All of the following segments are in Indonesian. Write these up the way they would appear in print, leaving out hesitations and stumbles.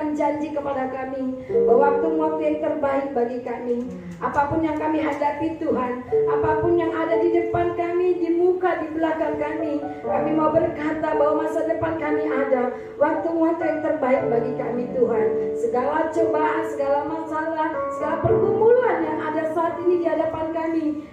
Tuhan janji kepada kami bahwa waktu yang terbaik bagi kami. Apapun yang kami hadapi Tuhan, apapun yang ada di depan kami, di muka, di belakang kami mau berkata bahwa masa depan kami ada waktu-waktu yang terbaik bagi kami Tuhan. Segala cobaan, segala masalah, segala pergumulan yang ada saat ini di hadapan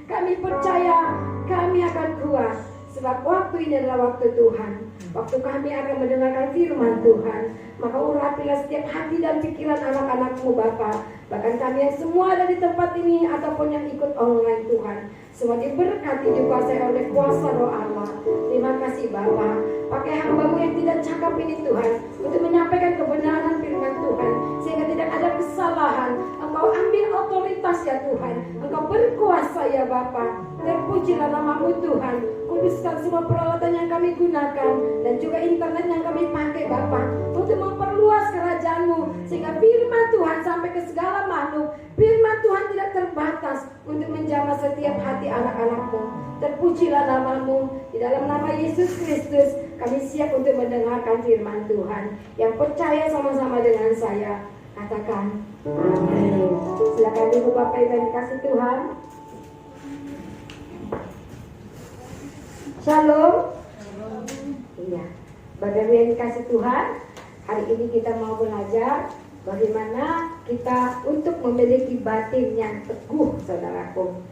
kami percaya kami akan kuat. Sebab waktu ini adalah waktu Tuhan. Waktu kami akan mendengarkan firman Tuhan. Maka urapilah setiap hati dan pikiran anak-anak-Mu Bapa. Bahkan kami yang semua ada di tempat ini ataupun yang ikut online Tuhan, semua diberkati dikuasai oleh kuasa Roh Allah. Terima kasih Bapa. Pakai hamba-Mu yang tidak cakap ini Tuhan, untuk menyampaikan kebenaran firman Tuhan, sehingga tidak ada kesalahan. Engkau ambil otoritas ya Tuhan. Engkau berkuasa ya Bapa. Terpujilah nama-Mu Tuhan. Kuduskan semua peralatan yang kami gunakan dan juga internet yang kami pakai Bapa, untuk memperluas kerajaan-Mu, sehingga firman Tuhan sampai ke segala makhluk. Firman Tuhan tidak terbatas untuk menjamah setiap hati anak-anak-Mu. Terpujilah nama-Mu. Di dalam nama Yesus Kristus kami siap untuk mendengarkan firman Tuhan. Yang percaya sama-sama dengan saya katakan amin. Silakan Ibu Bapak Ibu yang dikasih Tuhan. Shalom. Iya, Bapak Ibu yang dikasih Tuhan, hari ini kita mau belajar bagaimana kita untuk memiliki batin yang teguh, saudaraku.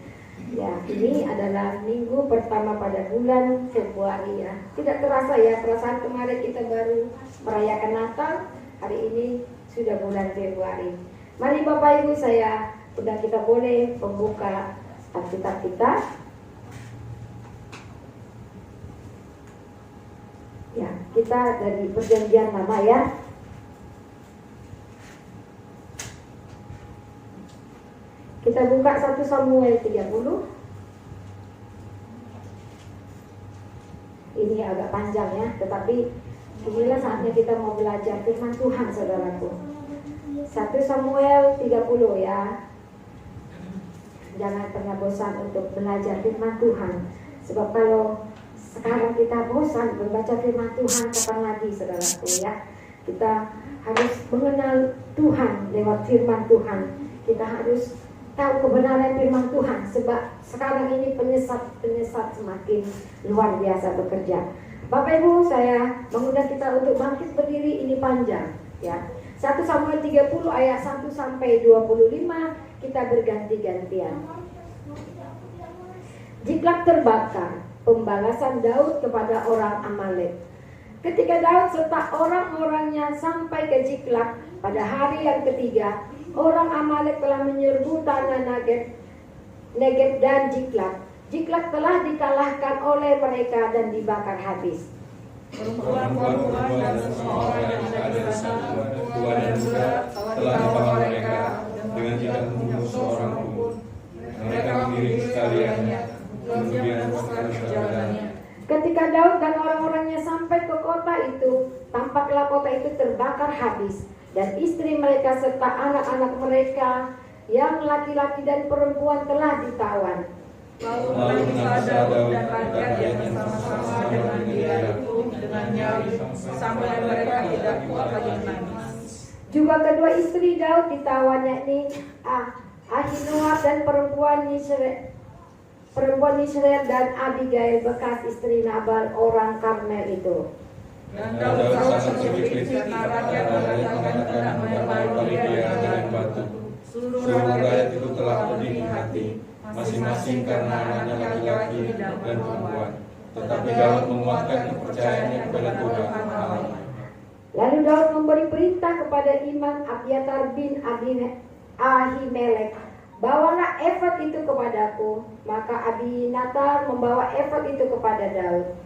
Ya, ini adalah minggu pertama pada bulan Februari ya. Tidak terasa ya, perasaan kemarin kita baru merayakan Natal, hari ini sudah bulan Februari. Mari Bapak Ibu, saya sudah kita boleh membuka Alkitab kita. Ya, kita dari Perjanjian Lama ya. Kita buka 1 Samuel 30. Ini agak panjang ya, tetapi inilah saatnya kita mau belajar firman Tuhan, saudaraku. 1 Samuel 30 ya. Jangan pernah bosan untuk belajar firman Tuhan. Sebab kalau sekarang kita bosan membaca firman Tuhan, kapan lagi saudaraku ya? Kita harus mengenal Tuhan lewat firman Tuhan. Kita harus tahu kebenaran firman Tuhan. Sebab sekarang ini penyesat semakin luar biasa bekerja. Bapak Ibu, saya mengundang kita untuk bangkit berdiri. Ini panjang ya. 1 Samuel 30 ayat 1 sampai 25. Kita berganti-gantian. Ziklag terbakar. Pembalasan Daud kepada orang Amalek. Ketika Daud serta orang-orangnya sampai ke Ziklag pada hari yang ketiga, orang Amalek telah menyerbu tanah Negeb dan Ziklag. Ziklag telah dikalahkan oleh mereka dan dibakar habis. Perempuan-perempuan dan semua orang yang ada di sana, tua dan muda, telah dibawa mereka dengan tidak membunuh seorang pun. Mereka mengiring sekaliannya, kemudian meneruskan perjalanannya. Ketika Daud dan orang-orangnya sampai ke kota itu, tampaklah kota itu terbakar habis, dan istri mereka serta anak-anak mereka yang laki-laki dan perempuan telah ditawan. Lalu menangis Daud dan rakyat yang bersama-sama dengan dia itu dengan nyali, sampai mereka tidak kuat lagi menangis. Juga kedua istri Daud ditawan, yakni Ahinoam dan perempuan Yisrael dan Abigail bekas istri Nabal orang Karmel itu. Dan Daud salah seperti karena rakyat mengatakan tidak melempari dia dengan batu. Seluruh rakyat itu telah pedih hati, masing-masing karena anaknya laki-laki dan perempuan. Tetapi Daud menguatkan kepercayaannya kepada Tuhan Allah. Lalu Daud memberi perintah kepada Imam Abiatar bin Ahimelek, bawalah efod itu kepadaku. Maka Abinatar membawa efod itu kepada Daud.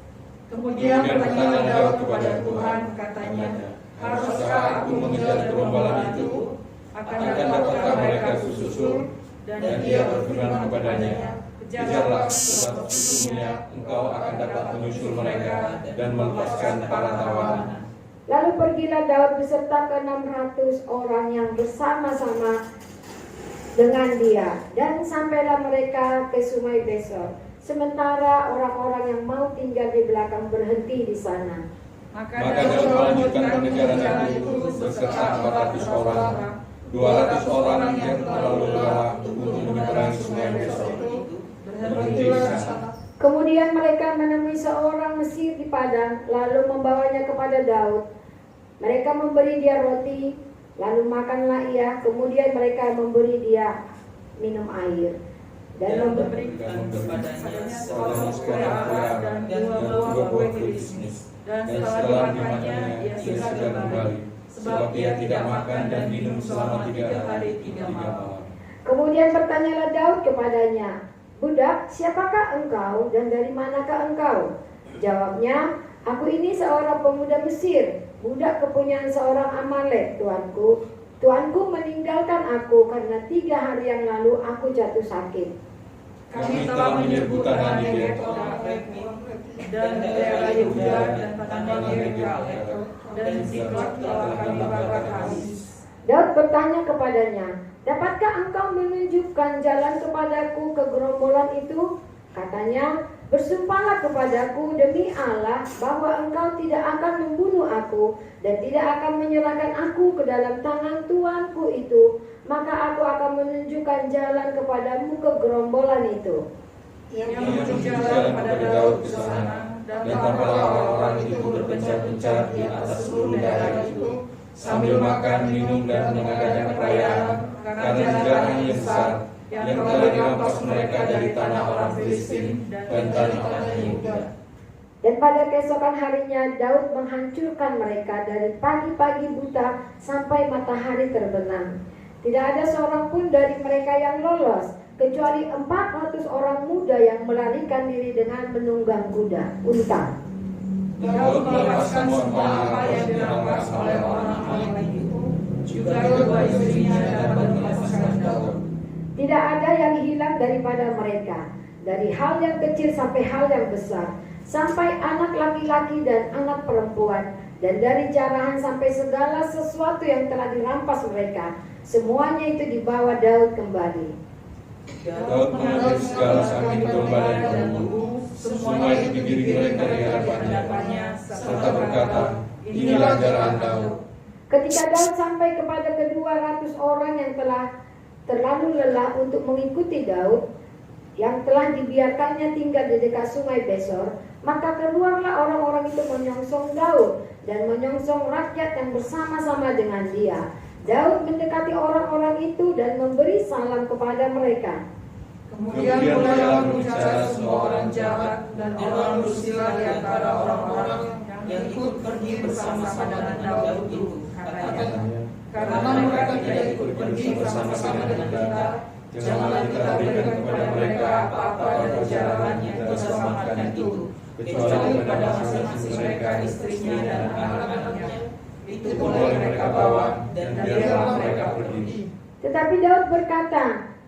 Kemudian bertanya Daud kepada Tuhan, katanya, haruskah aku mengejar gerombolan itu? Akan dapatkah mereka susul? Dan dia berfirman kepadanya, kejarlah, sebab sesungguhnya engkau akan dapat menyusul mereka dan melepaskan para tawanan. Lalu pergilah Daud beserta ke-600 orang yang bersama-sama dengan dia, dan sampailah mereka ke Sungai Besor. Sementara orang-orang yang mau tinggal di belakang berhenti di sana. Maka Daud melanjutkan pengejaran itu beserta 400 orang. 200 orang yang terlalu lelah untuk menyeberangi sungai Besor itu berhenti di sana. Kemudian mereka menemui seorang Mesir di padang, lalu membawanya kepada Daud. Mereka memberi dia roti, lalu makanlah ia. Kemudian mereka memberi dia minum air dan memberikan kepadanya seorang perak dan 2 buah kue kismis. Dan setelah dimakannya, ia segera kembali, sebab ia tidak makan dan minum selama 3 hari 3 malam. Kemudian bertanyalah Daud kepadanya, "Budak, siapakah engkau dan dari manakah engkau?" Jawabnya, "Aku ini seorang pemuda Mesir, budak kepunyaan seorang Amalek, tuanku. Tuanku meninggalkan aku karena 3 hari yang lalu aku jatuh sakit. Kami telah menyerbu tanah di Amalek dan daerah Yehuda dan tanah Yerika dan Ziklag telah kami bakar habis." Daud bertanya kepadanya, "Dapatkah engkau menunjukkan jalan kepadaku ke gerombolan itu?" Katanya, "Bersumpahlah kepadaku demi Allah bahwa engkau tidak akan membunuh aku dan tidak akan menyerahkan aku ke dalam tangan tuanku itu, maka aku akan menunjukkan jalan kepadamu ke gerombolan itu." Yang menunjuk jalan pada Daud ke sana, dan tampaklah orang-orang itu berpencar-pencar di atas seluruh daerah itu, sambil makan, minum, dan mengadakan perayaan karena jalan yang besar yang telah dirampas mereka dari tanah orang Filistin dan tanah orang Yehuda. Dan pada keesokan harinya Daud menghancurkan mereka dari pagi-pagi buta sampai matahari terbenam. Tidak ada seorang pun dari mereka yang lolos, kecuali 400 orang muda yang melarikan diri dengan menunggang kuda unta. Daud melepaskan semua apa yang dirampas oleh orang Amalek itu, juga kedua istrinya dapat melepaskan Daud. Tidak ada yang hilang daripada mereka, dari hal yang kecil sampai hal yang besar, sampai anak laki-laki dan anak perempuan, dan dari jarahan sampai segala sesuatu yang telah dirampas mereka. Semuanya itu dibawa Daud kembali. Daud mengambil segala sapi domba dan lembu, semua itu digiring dari hadapannya, serta berkata, "Inilah jalan Daud." Ketika Daud sampai kepada ke-200 orang yang telah terlalu lelah untuk mengikuti Daud, yang telah dibiarkannya tinggal di dekat sungai Besor, maka keluarlah orang-orang itu menyongsong Daud dan menyongsong rakyat yang bersama-sama dengan dia. Daud mendekati orang-orang itu dan memberi salam kepada mereka. Kemudian mulailah berbicara semua orang jahat dan orang dursila di antara orang-orang yang ikut pergi bersama-sama dengan Daud itu, katanya, "Karena mereka tidak ikut pergi bersama-sama dengan kita, janganlah kita berikan kepada mereka apa-apa dari perjalanan yang kita selamatkan itu, kecuali pada masing-masing mereka istrinya dan anak-anaknya. Itu boleh mereka bawa dan biarlah mereka pergi." Tetapi Daud berkata,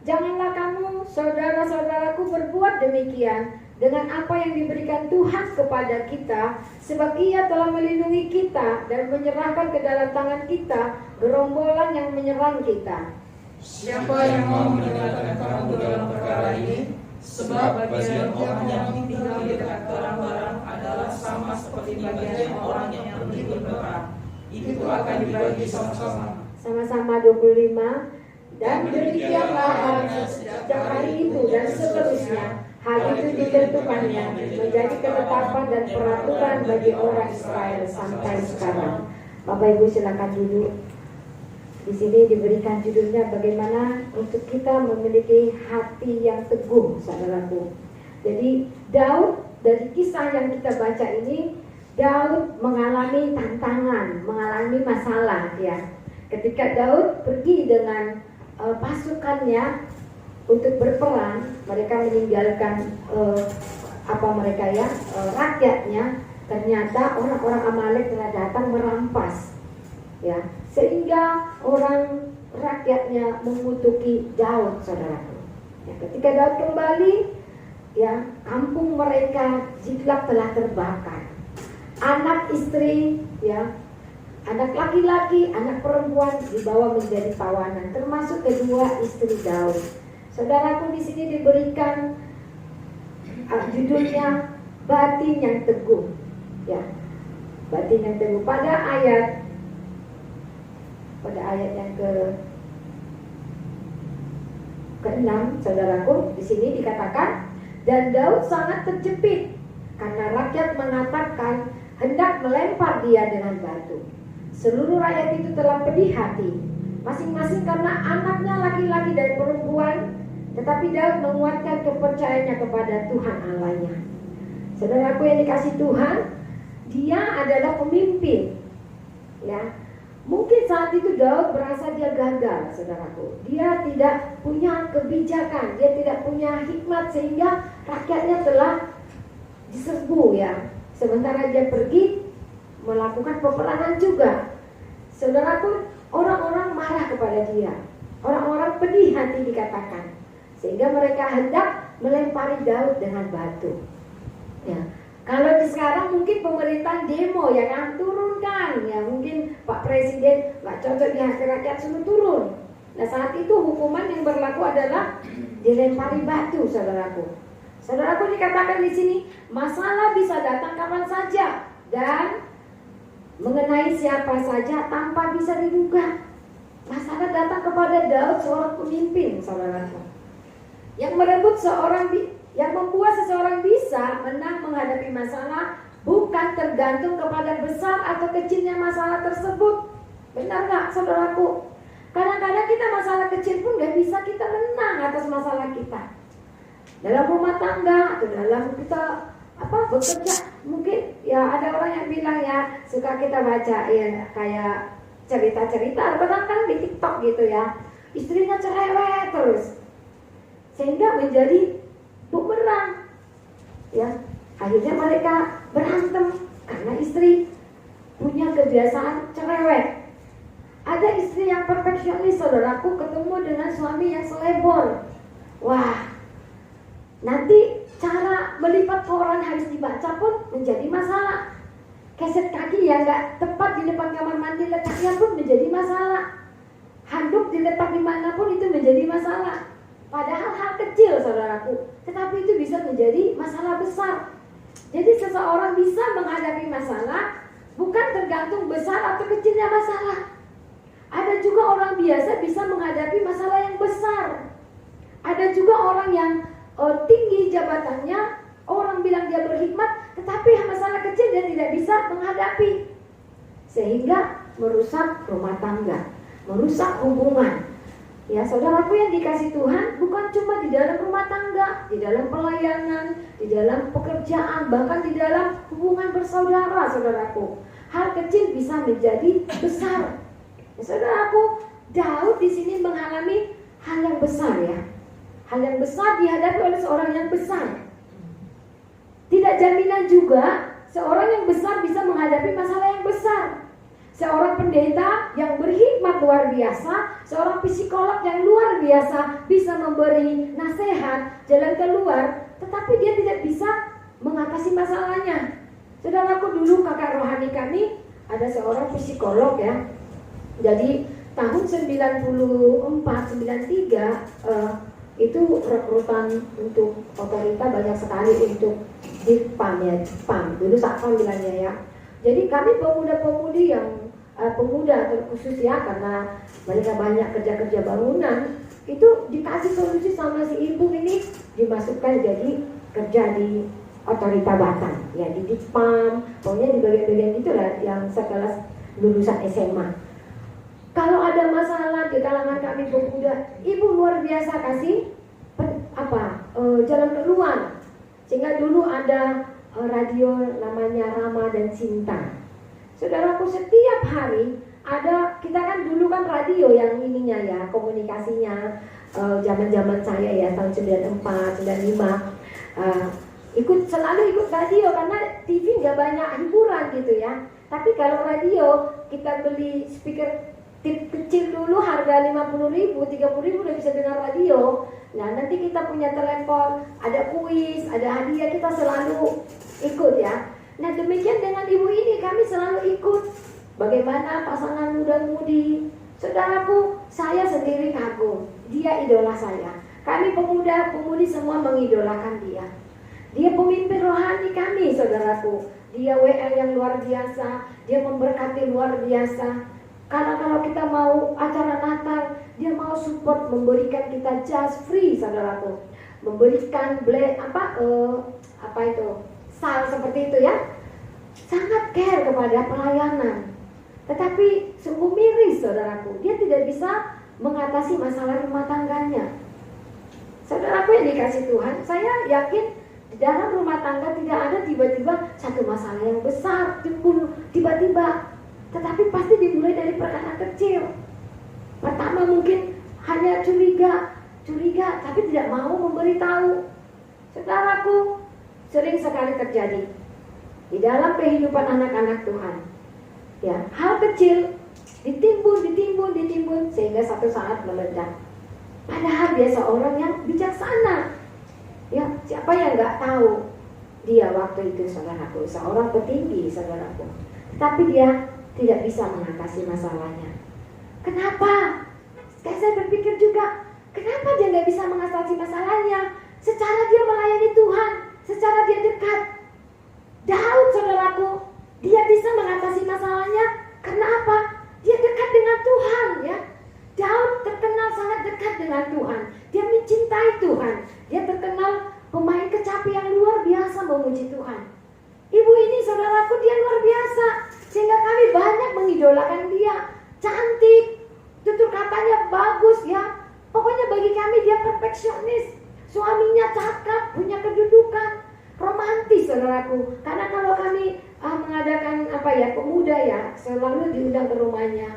"Janganlah kamu, saudara-saudaraku, berbuat demikian dengan apa yang diberikan Tuhan kepada kita, sebab Ia telah melindungi kita dan menyerahkan ke dalam tangan kita gerombolan yang menyerang kita. Siapa yang mau menyerahkan kamu dalam perkara ini? Sebab bagian orang yang tinggal di dekat barang-barang adalah sama seperti bagian orang yang pergi berperang. Itu akan dibagi sama-sama." Sama-sama 25. Dan demikianlah halnya sejak hari itu dan seterusnya, hal itu ditentukannya menjadi ketetapan dan peraturan bagi orang Israel sampai sekarang. Bapak Ibu silakan duduk. Di sini diberikan judulnya bagaimana untuk kita memiliki hati yang teguh, saudaraku. Jadi Daud, dari kisah yang kita baca ini, Daud mengalami tantangan, mengalami masalah ya. Ketika Daud pergi dengan pasukannya untuk berperang, mereka meninggalkan rakyatnya. Ternyata orang-orang Amalek telah datang merampas, ya, sehingga orang rakyatnya mengutuki Daud, saudaraku. Ya, ketika Daud kembali, ya, kampung mereka Ziklag telah terbakar. Anak istri, ya, anak laki-laki, anak perempuan dibawa menjadi tawanan, termasuk kedua istri Daud. Saudaraku, di sini diberikan judulnya batin yang teguh. Ya, batin yang teguh. Pada ayat yang ke-6, saudaraku, di sini dikatakan, dan Daud sangat terjepit karena rakyat mengatakan hendak melempar dia dengan batu. Seluruh rakyat itu telah pedih hati, masing-masing karena anaknya laki-laki dan perempuan, tetapi Daud menguatkan kepercayaannya kepada Tuhan Allahnya. Saudaraku yang dikasih Tuhan, dia adalah pemimpin, ya. Mungkin saat itu Daud merasa dia gagal, saudaraku. Dia tidak punya kebijakan, dia tidak punya hikmat sehingga rakyatnya telah diserbu, ya. Sementara dia pergi melakukan peperangan juga. Saudaraku, orang-orang marah kepada dia. Orang-orang pedih hati dikatakan. Sehingga mereka hendak melempari Daud dengan batu. Ya. Kalau di sekarang mungkin pemerintah demo, ya kan, turunkan, ya mungkin Pak Presiden nggak cocok di hati rakyat, suruh turun. Nah saat itu hukuman yang berlaku adalah dilempari batu, saudaraku. Saudaraku, dikatakan di sini masalah bisa datang kapan saja dan mengenai siapa saja tanpa bisa diduga. Masalah datang kepada Daud, seorang pemimpin, saudaraku, yang membuat seseorang bisa menang menghadapi masalah bukan tergantung kepada besar atau kecilnya masalah tersebut. Benar gak, saudaraku? Kadang-kadang kita masalah kecil pun gak bisa kita menang atas masalah kita. Dalam rumah tangga atau dalam kita bekerja, mungkin ya ada orang yang bilang, ya suka kita baca ya kayak cerita-cerita kadang-kadang di TikTok gitu, ya, istrinya cerewet terus sehingga menjadi bumerang, ya. Akhirnya mereka berantem karena istri punya kebiasaan cerewet. Ada istri yang perfeksionis, saudaraku, ketemu dengan suami yang selebor. Wah, nanti cara melipat koran harus dibaca pun menjadi masalah. Keset kaki yang gak tepat di depan kamar mandi letaknya pun menjadi masalah. Handuk diletak dimanapun itu menjadi masalah. Padahal hal kecil, saudaraku, tetapi itu bisa menjadi masalah besar. Jadi seseorang bisa menghadapi masalah bukan tergantung besar atau kecilnya masalah. Ada juga orang biasa bisa menghadapi masalah yang besar. Ada juga orang yang tinggi jabatannya, orang bilang dia berhikmat, tetapi masalah kecil dia tidak bisa menghadapi, sehingga merusak rumah tangga, merusak hubungan. Ya, saudaraku yang dikasih Tuhan, bukan cuma di dalam rumah tangga, di dalam pelayanan, di dalam pekerjaan, bahkan di dalam hubungan bersaudara, saudaraku. Hal kecil bisa menjadi besar. Ya, saudaraku, Daud di sini mengalami hal yang besar, ya. Hal yang besar dihadapi oleh seorang yang besar. Tidak jaminan juga seorang yang besar bisa menghadapi masalah yang besar. Seorang pendeta yang berhikmat luar biasa, seorang psikolog yang luar biasa bisa memberi nasihat, jalan keluar, tetapi dia tidak bisa mengatasi masalahnya. Saudaraku, dulu kakak rohani kami ada seorang psikolog, ya. Jadi tahun 94-93 itu rekrutan untuk otorita banyak sekali untuk Jepang, ya, Jepang. Dulu Satpam bilangnya, ya. Jadi kami pemuda-pemudi yang pemuda terkhusus, ya, karena mereka banyak kerja-kerja bangunan, itu dikasih solusi sama si ibu ini, dimasukkan jadi kerja di otorita Batam, ya, di Dipam, pokoknya di bagian-bagian itulah yang sekelas lulusan SMA. Kalau ada masalah di kalangan kami pemuda, ibu luar biasa kasih jalan keluar. Sehingga dulu ada radio namanya Rama dan Cinta. Saudaraku, setiap hari ada, kita kan dulu kan radio yang ininya, ya, komunikasinya zaman-zaman saya, ya, tahun 94, 95 selalu ikut radio karena TV nggak banyak hiburan gitu, ya. Tapi kalau radio kita beli speaker tip kecil dulu harga 50.000, 30.000 udah bisa dengar radio. Nah, nanti kita punya telepon, ada kuis, ada hadiah, kita selalu ikut, ya. Nah, demikian dengan ibu ini, kami selalu ikut. Bagaimana pasangan muda-mudi. Saudaraku, saya sendiri kagum. Dia idola saya. Kami pemuda-pemudi semua mengidolakan dia. Dia pemimpin rohani kami, saudaraku. Dia WL yang luar biasa, dia memberkati luar biasa. Karena kalau kita mau acara Natal, dia mau support, memberikan kita jas free, saudaraku. Memberikan sal seperti itu ya. Sangat care kepada pelayanan. Tetapi sungguh miris, saudaraku, dia tidak bisa mengatasi masalah rumah tangganya. Saudaraku yang dikasih Tuhan, saya yakin di dalam rumah tangga tidak ada tiba-tiba satu masalah yang besar timbul tiba-tiba. Tetapi pasti dimulai dari perkara kecil. Pertama mungkin hanya curiga, tapi tidak mau memberitahu. Saudaraku, sering sekali terjadi di dalam kehidupan anak-anak Tuhan. Ya, hal kecil ditimbun sehingga satu saat meledak. Padahal dia seorang yang bijaksana. Ya, siapa yang nggak tahu dia waktu itu, saudaraku, seorang petinggi, saudaraku. Tapi dia tidak bisa mengatasi masalahnya. Kenapa? Saya berpikir juga, kenapa dia nggak bisa mengatasi masalahnya? Secara dia melayani Tuhan, secara dia dekat. Daud, saudaraku, dia bisa mengatasi masalahnya. Karena apa? Dia dekat dengan Tuhan, ya. Daud terkenal sangat dekat dengan Tuhan. Dia mencintai Tuhan. Dia terkenal pemain kecapi yang luar biasa memuji Tuhan. Ibu ini, saudaraku, dia luar biasa. Sehingga kami banyak mengidolakan dia. Cantik, tutur katanya bagus, ya. Pokoknya bagi kami dia perfeksionis. Suaminya cakep, punya kedudukan, romantis, saudaraku. Karena kalau kami mengadakan pemuda ya, selalu diundang ke rumahnya.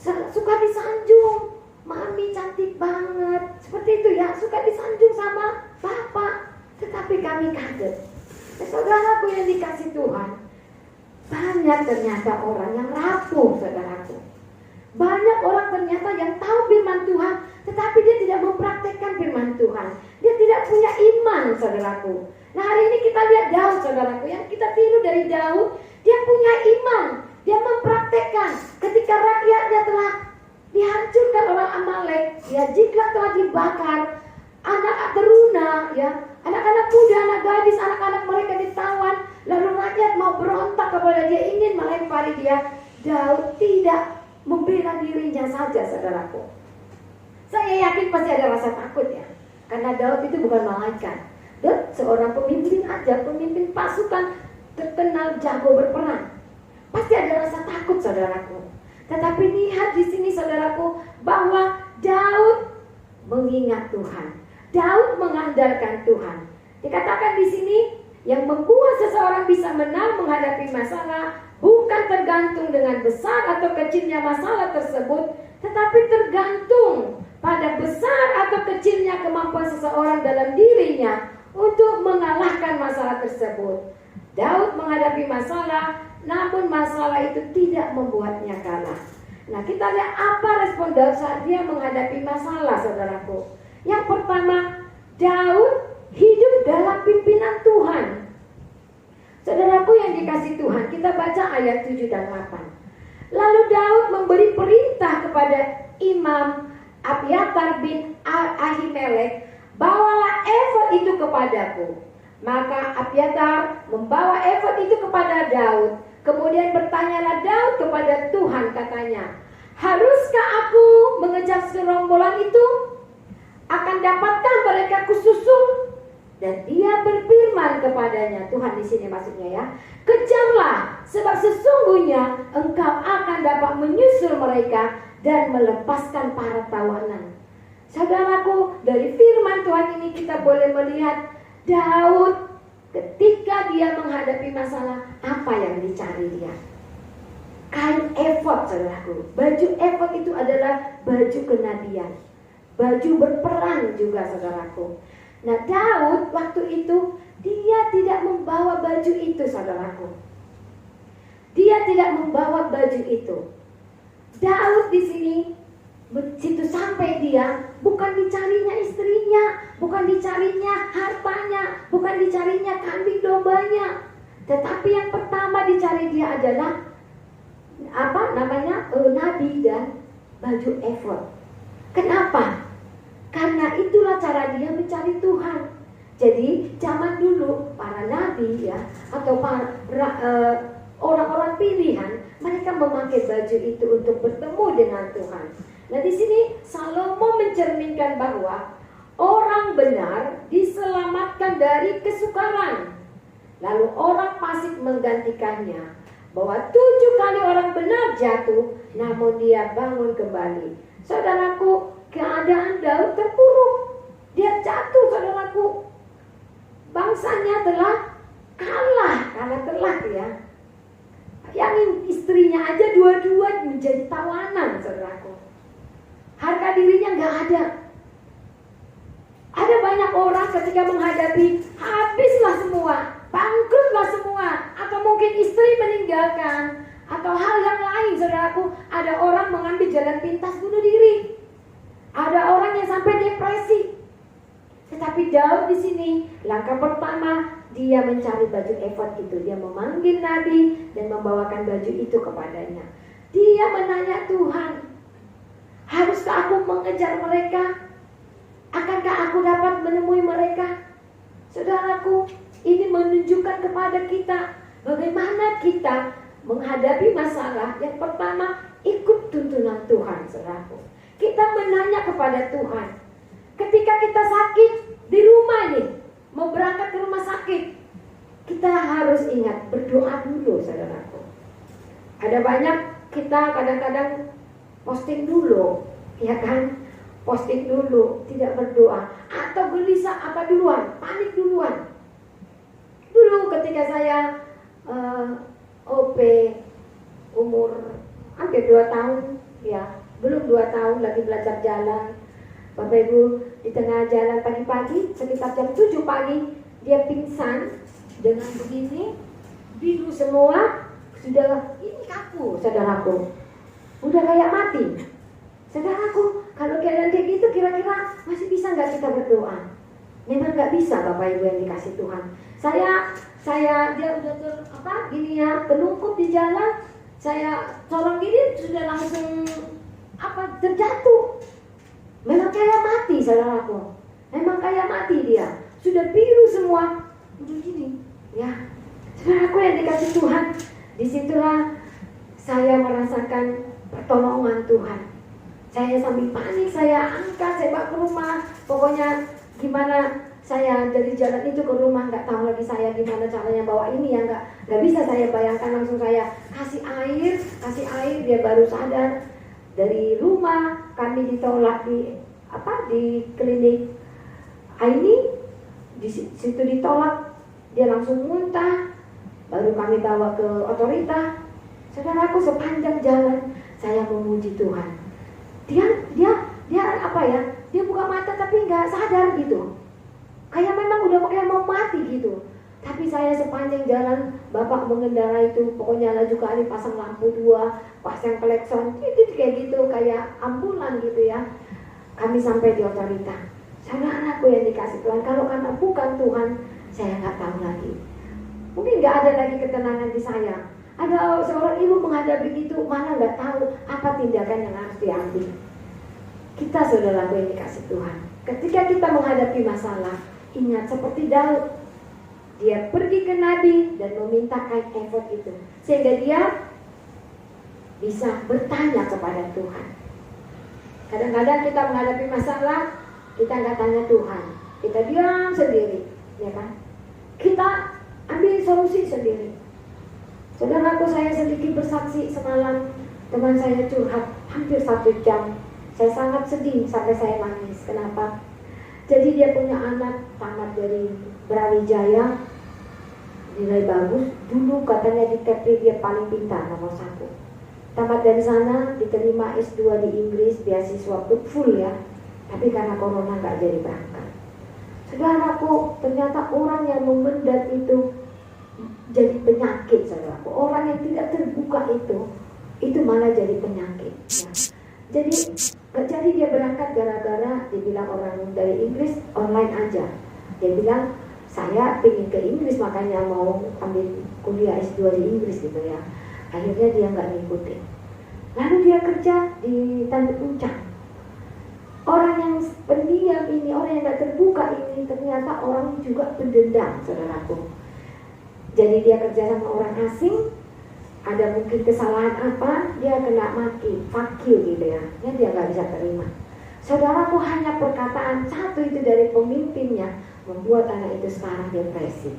Suka disanjung, mami cantik banget, seperti itu ya, suka disanjung sama bapak. Tetapi kami kaget. Saudaraku yang dikasih Tuhan, banyak ternyata orang yang rapuh, saudaraku. Banyak orang ternyata yang tahu firman Tuhan, tetapi dia tidak mempraktekkan firman Tuhan. Dia tidak punya iman, saudaraku. Nah, hari ini kita lihat Daud, saudaraku, yang kita tiru dari Daud, dia punya iman. Dia mempraktekkan ketika rakyatnya telah dihancurkan oleh Amalek, ya, jika telah dibakar, anak teruna, ya, anak-anak muda, anak gadis, anak-anak mereka ditawan, lalu rakyat mau berontak kepada dia, ingin melempari dia. Daud tidak membela dirinya saja, saudaraku. Saya yakin pasti ada rasa takut, ya, karena Daud itu bukan malaikat. Daud seorang pemimpin aja, pemimpin pasukan terkenal jago berperang. Pasti ada rasa takut, saudaraku. Tetapi lihat di sini, saudaraku, bahwa Daud mengingat Tuhan. Daud mengandalkan Tuhan. Dikatakan di sini, yang membuat seseorang bisa menang menghadapi masalah bukan tergantung dengan besar atau kecilnya masalah tersebut, tetapi tergantung pada besar atau kecilnya kemampuan seseorang dalam dirinya untuk mengalahkan masalah tersebut. Daud menghadapi masalah, namun masalah itu tidak membuatnya kalah. Nah, kita lihat apa respon Daud saat dia menghadapi masalah, saudaraku. Yang pertama, Daud hidup dalam pimpinan Tuhan. Saudaraku yang dikasih Tuhan, kita baca ayat 7 dan 8. Lalu Daud memberi perintah kepada Imam Abiatar bin Ahimelek, bawalah efod itu kepadaku. Maka Abiatar membawa efod itu kepada Daud. Kemudian bertanyalah Daud kepada Tuhan, katanya, haruskah aku mengejar serombolan itu? Akan dapatkah mereka kususul? Dan dia berfirman kepadanya, Tuhan di sini maksudnya ya, kejarlah, sebab sesungguhnya engkau akan dapat menyusul mereka dan melepaskan para tawanan. Saudaraku, dari firman Tuhan ini kita boleh melihat Daud ketika dia menghadapi masalah, apa yang dicari dia? Kain efod, saudaraku. Baju efod itu adalah baju kenabian, baju berperang juga, saudaraku. Nah, Daud waktu itu dia tidak membawa baju itu, saudaraku. Dia tidak membawa baju itu. Daud di sini begitu sampai dia, bukan dicarinya istrinya, bukan dicarinya hartanya, bukan dicarinya kambing dombanya, tetapi yang pertama dicari dia adalah nabi dan baju efod. Kenapa? Karena itulah cara dia mencari Tuhan. Jadi zaman dulu para nabi ya, atau para orang-orang pilihan, mereka memakai baju itu untuk bertemu dengan Tuhan. Nah di sini Salomo mencerminkan bahwa orang benar diselamatkan dari kesukaran, lalu orang fasik menggantikannya. Bahwa 7 kali orang benar jatuh, namun dia bangun kembali. Saudaraku, keadaan Daud terpuruk. Dia jatuh, saudaraku. Bangsanya telah kalah, karena telah ya. Yang istrinya aja dua-dua menjadi tawanan, saudaraku. Harga dirinya nggak ada. Ada banyak orang ketika menghadapi habislah semua, bangkrutlah semua, atau mungkin istri meninggalkan, atau hal yang lain, saudaraku. Ada orang mengambil jalan pintas bunuh diri. Ada orang yang sampai depresi. Tetapi Daud di sini, langkah pertama dia mencari baju efod itu. Dia memanggil nabi dan membawakan baju itu kepadanya. Dia menanya Tuhan, haruskah aku mengejar mereka? Akankah aku dapat menemui mereka? Saudaraku, ini menunjukkan kepada kita bagaimana kita menghadapi masalah. Yang pertama, ikut tuntunan Tuhan, saudaraku. Kita menanya kepada Tuhan. Ketika kita sakit di rumah nih, mau berangkat ke rumah sakit, kita harus ingat berdoa dulu, saudaraku. Ada banyak kita kadang-kadang posting dulu, ya kan? Posting dulu, tidak berdoa, atau gelisah apa duluan, panik duluan. Dulu ketika saya OP umur hampir 2 tahun, ya belum 2 tahun lagi belajar jalan. Bapak Ibu, di tengah jalan pagi-pagi, sekitar jam 7 pagi, dia pingsan dengan begini, biru semua, sudah ini kaku, saudaraku, udah kayak mati. Saudaraku, kalau keadaan kayak gitu, kira-kira masih bisa nggak kita berdoa? Memang nggak bisa, Bapak Ibu yang dikasih Tuhan. Saya dia udah gini ya, penungkup di jalan, saya tolong gini sudah langsung terjatuh. Memang kayak mati, saudaraku. Memang kayak mati dia. Sudah biru semua. Udah gini, ya. Saudaraku yang dikasih Tuhan, disitulah saya merasakan pertolongan Tuhan. Saya sambil panik, saya angkat, saya bawa ke rumah. Pokoknya gimana saya dari jalan itu ke rumah, nggak tahu lagi saya gimana caranya bawa ini ya, nggak bisa saya bayangkan. Langsung saya kasih air, dia baru sadar. Dari rumah kami ditolak di klinik Aini, di situ ditolak, dia langsung muntah. Baru kami bawa ke otorita. Saudaraku, sepanjang jalan saya memuji Tuhan. Dia buka mata tapi nggak sadar gitu, kayak memang udah kayak mau mati gitu. Tapi saya sepanjang jalan, Bapak mengendarai itu, pokoknya laju kali pasang lampu 2, pasang klakson, itu kayak gitu, kayak ambulan gitu ya. Kami sampai di otorita. Saudaraku yang dikasih Tuhan, kalau karena bukan Tuhan, saya nggak tahu lagi. Mungkin nggak ada lagi ketenangan di saya. Ada seorang ibu menghadapi itu, malah nggak tahu apa tindakan yang harus diambil. Kita, saudaraku yang dikasih Tuhan, ketika kita menghadapi masalah, ingat seperti Daud, dia pergi ke nabi dan meminta kain efod itu, sehingga dia bisa bertanya kepada Tuhan. Kadang-kadang kita menghadapi masalah, kita nggak tanya Tuhan, kita diam sendiri, ya kan? Kita ambil solusi sendiri. Saudaraku, saya sedikit bersaksi semalam, teman saya curhat hampir 1 jam. Saya sangat sedih sampai saya nangis. Kenapa? Jadi dia punya anak tamat dari Brawijaya, nilai bagus. Dulu katanya di Kepri dia paling pintar, nomor 1. Tamat dari sana, diterima S2 di Inggris, beasiswa full ya. Tapi karena corona nggak jadi berangkat. Saudaraku, ternyata orang yang memendam itu jadi penyakit, saudaraku. Orang yang tidak terbuka itu malah jadi penyakit. Ya. Jadi dia berangkat gara-gara dibilang orang dari Inggris online aja. Dia bilang, saya pengen ke Inggris makanya mau ambil kuliah S2 di Inggris gitu ya. Akhirnya dia nggak ngikutin. Lalu dia kerja di Tanjung Uncang. Orang yang pendiam ini, orang yang gak terbuka ini, ternyata orang juga pendendam, saudaraku. Jadi dia kerja sama orang asing, ada mungkin kesalahan apa, dia kena maki, fakir gitu ya, dia gak bisa terima. Saudaraku, hanya perkataan satu itu dari pemimpinnya membuat anak itu sekarang depresi.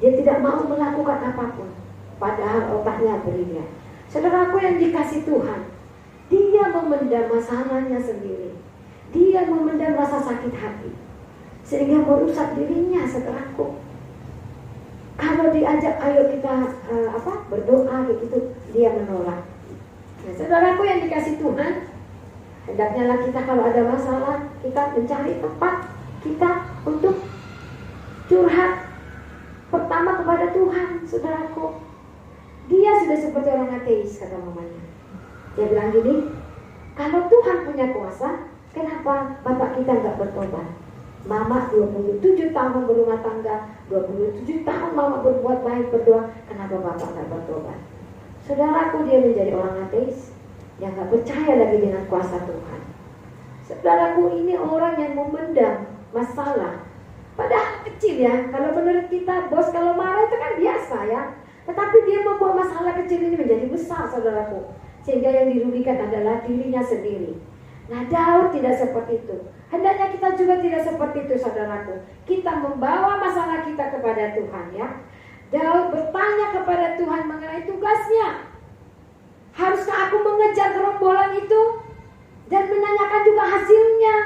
Dia tidak mau melakukan apapun, padahal otaknya brilliant. Saudaraku yang dikasih Tuhan, dia memendam masalahnya sendiri. Dia memendam rasa sakit hati, sehingga merusak dirinya, saudaraku. Kalau diajak ayo kita berdoa gitu, dia menolak. Nah, saudaraku yang dikasih Tuhan, hendaknya lah kita kalau ada masalah, kita mencari tempat kita untuk curhat pertama kepada Tuhan, saudaraku. Dia sudah seperti orang ateis, kata mamanya. Dia bilang gini, kalau Tuhan punya kuasa, kenapa bapak kita nggak bertobat? Mama 27 tahun berumah tangga, 27 tahun mama berbuat baik, berdoa, kenapa bapak nggak bertobat? Saudaraku, dia menjadi orang ateis yang gak percaya lagi dengan kuasa Tuhan. Saudaraku, ini orang yang memendam masalah. Padahal kecil ya, kalau menurut kita bos kalau marah itu kan biasa ya. Tetapi dia membuat masalah kecil ini menjadi besar, saudaraku. Sehingga yang dirugikan adalah dirinya sendiri. Nah, Daud tidak seperti itu. Hendaknya kita juga tidak seperti itu, saudaraku. Kita membawa masalah kita kepada Tuhan ya. Daud bertanya kepada Tuhan mengenai tugasnya. Haruskah aku mengejar gerombolan itu dan menanyakan juga hasilnya?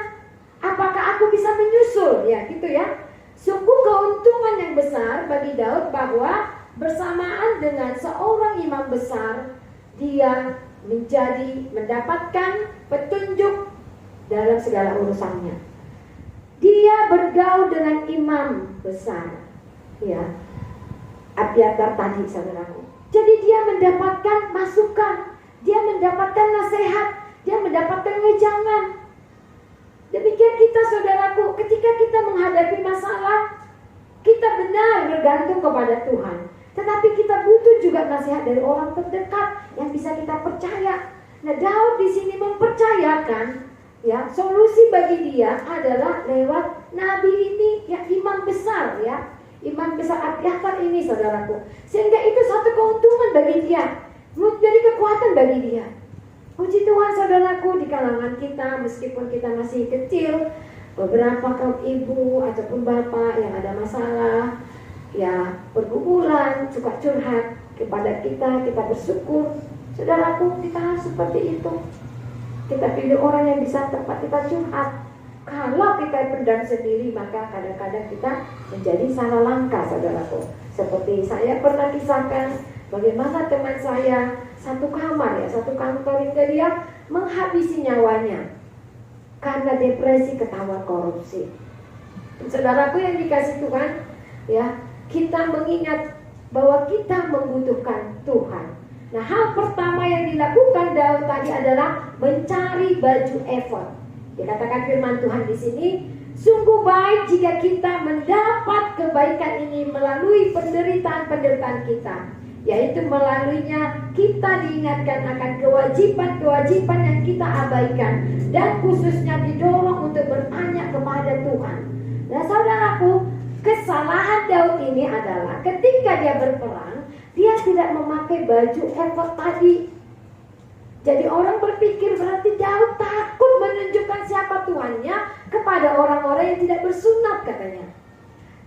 Apakah aku bisa menyusul? Ya gitu ya. Sungguh keuntungan yang besar bagi Daud bahwa bersamaan dengan seorang imam besar, dia mendapatkan petunjuk dalam segala urusannya. Dia bergaul dengan imam besar, ya, Abiatar tadi, saudaraku. Jadi dia mendapatkan masukan, dia mendapatkan nasihat, dia mendapatkan wejangan. Demikian kita, saudaraku, ketika kita menghadapi masalah, kita benar bergantung kepada Tuhan. Tetapi kita butuh juga nasihat dari orang terdekat yang bisa kita percaya. Nah, Daud di sini mempercayakan, ya, solusi bagi dia adalah lewat nabi ini, ya, imam besar, ya. Imam besar Abiatar ini, saudaraku. Sehingga itu satu keuntungan bagi dia, menjadi kekuatan bagi dia. Puji Tuhan, saudaraku, di kalangan kita, meskipun kita masih kecil, beberapa kaum ibu ataupun bapak yang ada masalah, ya, bergumulan, suka curhat kepada kita bersyukur. Saudaraku, kita harus seperti itu. Kita pilih orang yang bisa tempat kita curhat. Kalau kita pendam sendiri, maka kadang-kadang kita menjadi salah langkah, saudaraku. Seperti saya pernah kisahkan bagaimana teman saya satu kantor itu dia menghabisi nyawanya karena depresi, ketahuan korupsi. Saudaraku yang dikasih Tuhan, ya, kita mengingat bahwa kita membutuhkan Tuhan. Nah, hal pertama yang dilakukan Daud tadi adalah mencari baju efod. Dikatakan firman Tuhan di sini, sungguh baik jika kita mendapat kebaikan ini melalui penderitaan kita, yaitu melaluinya kita diingatkan akan kewajiban-kewajiban yang kita abaikan, dan khususnya didorong untuk bertanya kepada Tuhan. Nah, saudaraku, kesalahan Daud ini adalah ketika dia berperang, dia tidak memakai baju efod tadi. Jadi orang berpikir berarti Daud takut menunjukkan siapa Tuhannya kepada orang-orang yang tidak bersunat, katanya.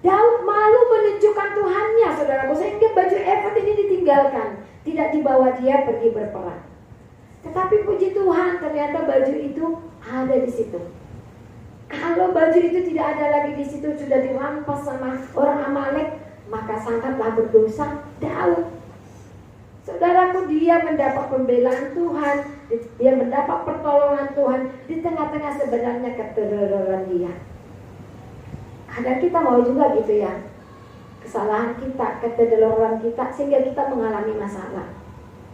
Daud malu menunjukkan Tuhannya, saudaraku, sehingga baju efod ini ditinggalkan, tidak dibawa dia pergi berperang. Tetapi puji Tuhan, ternyata baju itu ada di situ. Kalau baju itu tidak ada lagi di situ, sudah dirampas sama orang Amalek, maka sangatlah berdosa Daud. Saudaraku, dia mendapat pembelaan Tuhan, dia mendapat pertolongan Tuhan di tengah-tengah sebenarnya keteledoran dia. Kadang kita mau juga gitu ya, kesalahan kita, keteledoran kita, sehingga kita mengalami masalah.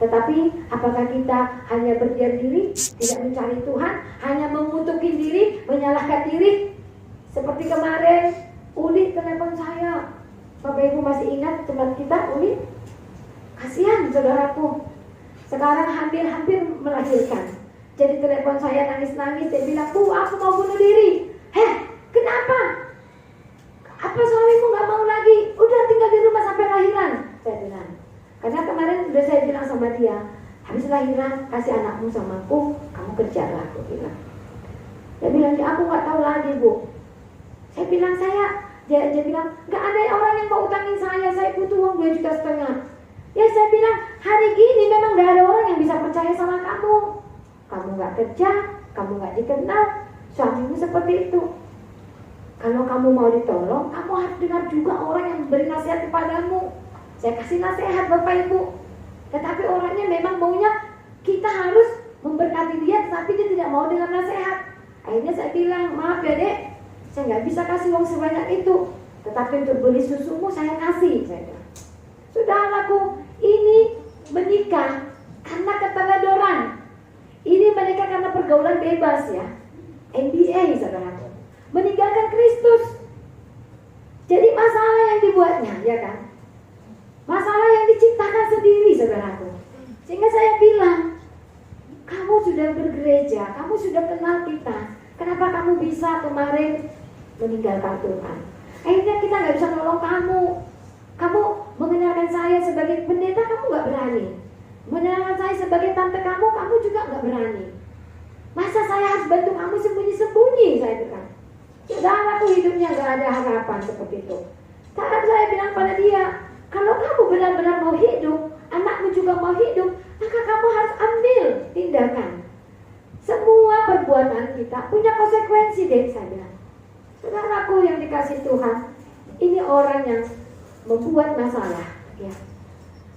Tetapi apakah kita hanya berdiam diri, tidak mencari Tuhan, hanya mengutukin diri, menyalahkan diri? Seperti kemarin, Uli telepon saya. Bapak Ibu masih ingat teman kita, Uli? Kasihan, saudaraku. Sekarang hampir melahirkan. Jadi telepon saya nangis-nangis, dia bilang, "Bu, aku mau bunuh diri." "Heh, kenapa? Apa suamimu gak mau lagi? Udah tinggal di rumah sampai lahiran," saya bilang. Karena kemarin udah saya bilang sama dia, "Habis lahiran kasih anakmu sama aku, kamu kerjalah," aku bilang. Dia bilang, "Aku gak tahu lagi, Bu." Saya bilang, dia bilang, "Gak ada orang yang mau utangin saya butuh uang 2,5 juta. Ya saya bilang, hari gini memang gak ada orang yang bisa percaya sama kamu. Kamu gak kerja, kamu gak dikenal, suamimu seperti itu. Kalau kamu mau ditolong, kamu harus dengar juga orang yang beri nasihat kepadamu." Saya kasih nasihat Bapak Ibu. Tetapi orangnya memang maunya kita harus memberkati dia, tetapi dia tidak mau dengar nasihat. Akhirnya saya bilang, "Maaf ya Dek, saya gak bisa kasih uang sebanyak itu. Tetapi untuk beli susumu saya kasih," saya bilang. Saudaraku, ini menikah karena keteledoran. Ini menikah karena pergaulan bebas ya. NBA saudaraku. Meninggalkan Kristus. Jadi masalah yang dibuatnya, ya kan? Masalah yang diciptakan sendiri saudaraku. Sehingga saya bilang, kamu sudah bergereja, kamu sudah kenal kita. Kenapa kamu bisa kemarin meninggalkan Tuhan? Akhirnya kita gak bisa nolong kamu. Kamu mengenalkan saya sebagai pendeta, kamu gak berani. Mengenalkan saya sebagai tante kamu, kamu juga gak berani. Masa saya harus bantu kamu sembunyi-sembunyi, saya bilang. Saudaraku, hidupnya gak ada harapan seperti itu. Tapi saya bilang pada dia, kalau kamu benar-benar mau hidup, anakmu juga mau hidup, maka kamu harus ambil tindakan. Semua perbuatan kita punya konsekuensi deh, saya bilang. Saudaraku yang dikasih Tuhan, ini orang yang membuat masalah, ya.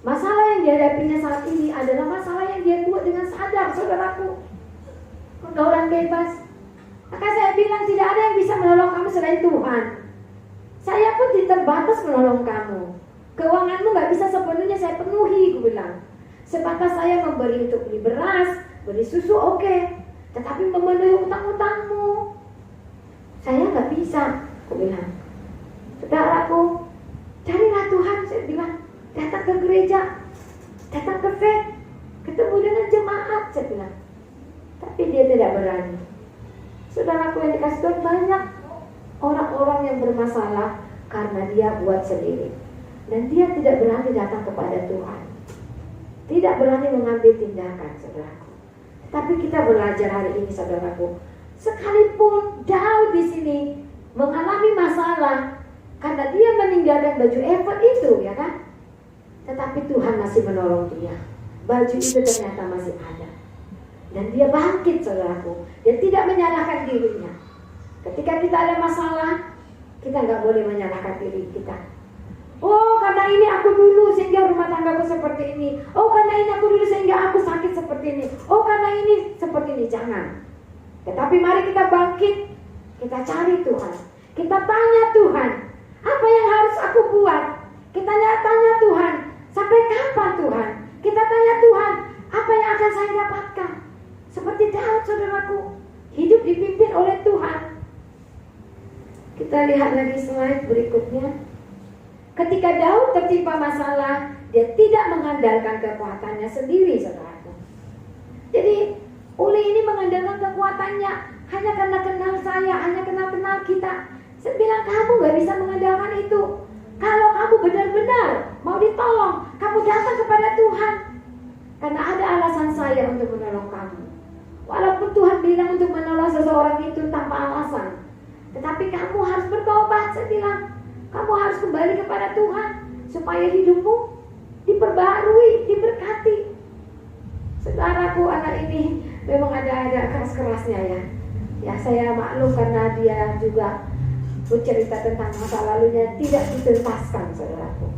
Masalah yang dihadapinya saat ini adalah masalah yang dia buat dengan sadar, saudaraku. Pergaulan bebas. Maka saya bilang tidak ada yang bisa menolong kamu selain Tuhan. Saya pun terbatas menolong kamu. Keuanganmu gak bisa sepenuhnya saya penuhi, aku bilang. Sebatas saya memberi untuk beli beras, beli susu, oke. Tetapi memenuhi utang-utangmu, saya gak bisa, aku bilang. Saudaraku, carilah Tuhan, saya bilang. Datang ke gereja, datang ke faith, ketemu dengan jemaat, saya bilang. Tapi dia tidak berani. Saudaraku yang dikasih Tuhan, banyak orang-orang yang bermasalah karena dia buat sendiri. Dan dia tidak berani datang kepada Tuhan. Tidak berani mengambil tindakan, saudaraku. Tapi kita belajar hari ini, saudaraku. Sekalipun Daud di sini mengalami masalah karena dia meninggalkan baju efod itu, ya kan? Tetapi Tuhan masih menolong dia. Baju itu ternyata masih ada. Dan dia bangkit, saudaraku. Dia tidak menyalahkan dirinya. Ketika kita ada masalah, kita gak boleh menyalahkan diri kita. Oh, karena ini aku dulu sehingga rumah tanggaku seperti ini. Oh, karena ini aku dulu sehingga aku sakit seperti ini. Oh, karena ini seperti ini. Jangan. Tetapi mari kita bangkit. Kita cari Tuhan. Kita tanya Tuhan, apa yang harus aku buat? Kita tanya Tuhan, sampai kapan Tuhan? Kita tanya Tuhan, apa yang akan saya dapatkan? Seperti Daud, saudaraku, hidup dipimpin oleh Tuhan. Kita lihat lagi slide berikutnya. Ketika Daud tertimpa masalah, dia tidak mengandalkan kekuatannya sendiri, saudaraku. Jadi Uli ini mengandalkan kekuatannya hanya karena kenal saya, hanya kenal kita. Saya bilang, kamu gak bisa mengandalkan itu. Kalau kamu benar-benar mau ditolong, kamu datang kepada Tuhan. Karena ada alasan saya untuk menolong kamu. Walaupun Tuhan bilang untuk menolong seseorang itu tanpa alasan, tetapi kamu harus bertobat, saya bilang. Kamu harus kembali kepada Tuhan supaya hidupmu diperbarui, diberkati. Saudaraku, anak ini memang ada keras-kerasnya ya. Ya, saya maklum karena dia juga bercerita tentang masa lalunya tidak dituntaskan, saudaraku.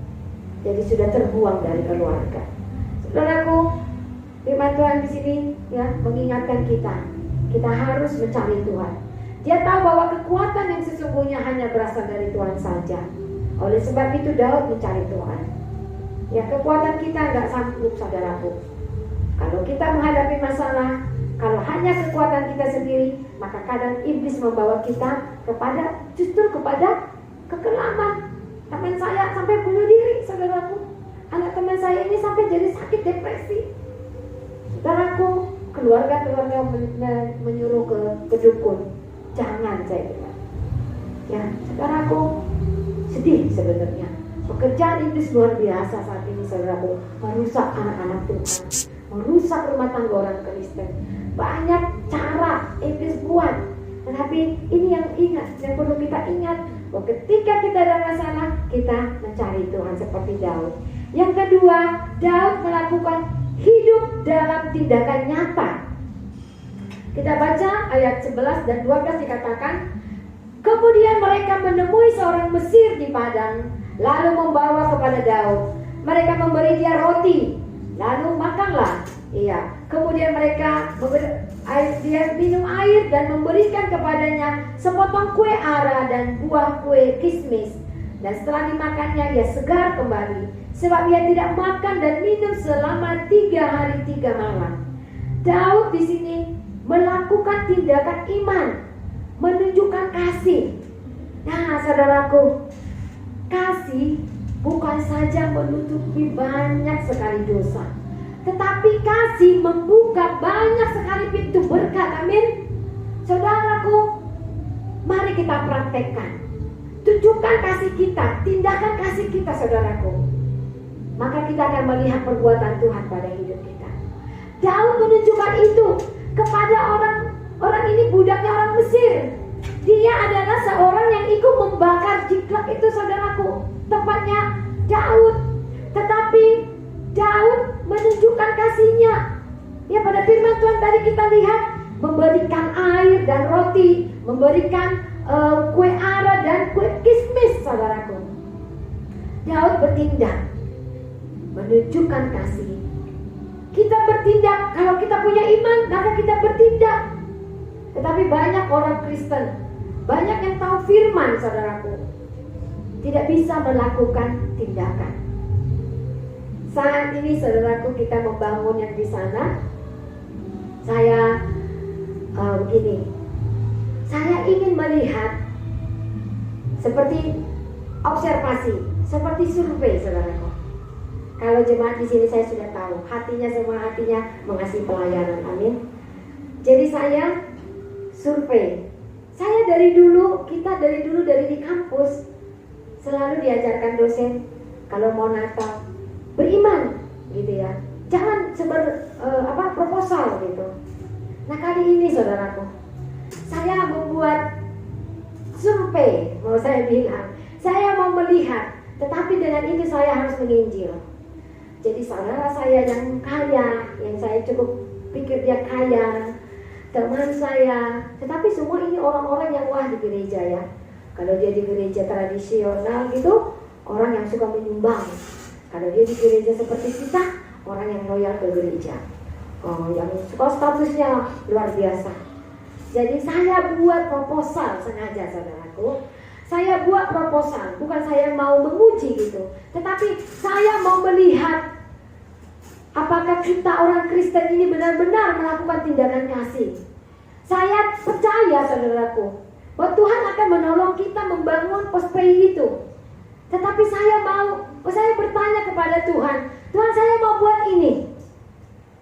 Jadi sudah terbuang dari keluarga. Saudaraku, firman Tuhan di sini ya mengingatkan kita harus mencari Tuhan. Dia tahu bahwa kekuatan yang sesungguhnya hanya berasal dari Tuhan saja. Oleh sebab itu Daud mencari Tuhan. Ya, kekuatan kita nggak sanggup, saudaraku. Kalau kita menghadapi masalah, kalau hanya kekuatan kita sendiri, maka kadang iblis membawa kita justru kepada kekelaman. Teman saya sampai bunuh diri, saudaraku. Anak teman saya ini sampai jadi sakit depresi. Saudaraku, keluarga menyuruh ke dukun. Jangan, saya bilang. Ya, saudaraku, sedih sebenarnya. Pekerjaan iblis luar biasa saat ini, saudaraku, merusak anak-anak Tuhan, merusak rumah tangga orang Kristen. Banyak cara iblis buat, tetapi ini yang perlu kita ingat, bahwa ketika kita ada masalah, kita mencari Tuhan seperti Daud. Yang kedua, Daud melakukan hidup dalam tindakan nyata. Kita baca ayat 11 dan 12 dikatakan, kemudian mereka menemui seorang Mesir di padang, lalu membawa kepada Daud. Mereka memberi dia roti, lalu makanlah. Iya. Kemudian mereka dia minum air dan memberikan kepadanya sepotong kue ara dan buah kue kismis. Dan setelah dimakannya ia segar kembali, sebab ia tidak makan dan minum selama 3 hari 3 malam. Daud di sini melakukan tindakan iman, menunjukkan kasih. Nah, saudaraku, kasih bukan saja menutupi banyak sekali dosa, tetapi kasih membuka banyak sekali pintu berkat. Amin. Saudaraku, mari kita praktekkan. Tunjukkan kasih kita, tindakan kasih kita, saudaraku. Maka kita akan melihat perbuatan Tuhan pada hidup kita. Daud menunjukkan itu kepada orang ini, budaknya orang Mesir. Dia adalah seorang yang ikut membakar Jiklak itu, saudaraku, tempatnya Daud. Tetapi Daud menunjukkan kasihnya. Ya, pada firman Tuhan tadi kita lihat memberikan air dan roti, memberikan kue ara dan kue kismis, saudaraku. Daud bertindak menunjukkan kasih. Kita bertindak, kalau kita punya iman, maka kita bertindak. Tetapi banyak orang Kristen, banyak yang tahu firman, saudaraku, tidak bisa melakukan tindakan. Saat ini, saudaraku, kita membangun yang di sana. Saya begini, saya ingin melihat seperti observasi, seperti survei, saudaraku. Kalau jemaat di sini saya sudah tahu, hatinya semua hatinya mengasihi pelayanan, amin. Jadi saya survei. Saya dari dulu dari di kampus selalu diajarkan dosen kalau mau Natal beriman, gitu ya. Jangan proposal gitu. Nah, kali ini, saudaraku, saya membuat survei, mau saya bilang, saya mau melihat, tetapi dengan itu saya harus menginjil. Jadi saudara saya yang kaya, yang saya cukup pikir dia kaya, teman saya, tetapi semua ini orang-orang yang wah di gereja ya. Kalau dia di gereja tradisional gitu, orang yang suka menyumbang. Kalau dia di gereja seperti kita, orang yang loyal ke gereja. Yang suka statusnya luar biasa. Jadi saya buat proposal sengaja, saudaraku. Saya buat proposal, bukan saya mau menguji gitu, tetapi saya mau melihat apakah kita orang Kristen ini benar-benar melakukan tindakan kasih. Saya percaya, saudaraku, bahwa Tuhan akan menolong kita membangun Postpay itu. Tetapi saya bertanya kepada Tuhan, Tuhan, saya mau buat ini.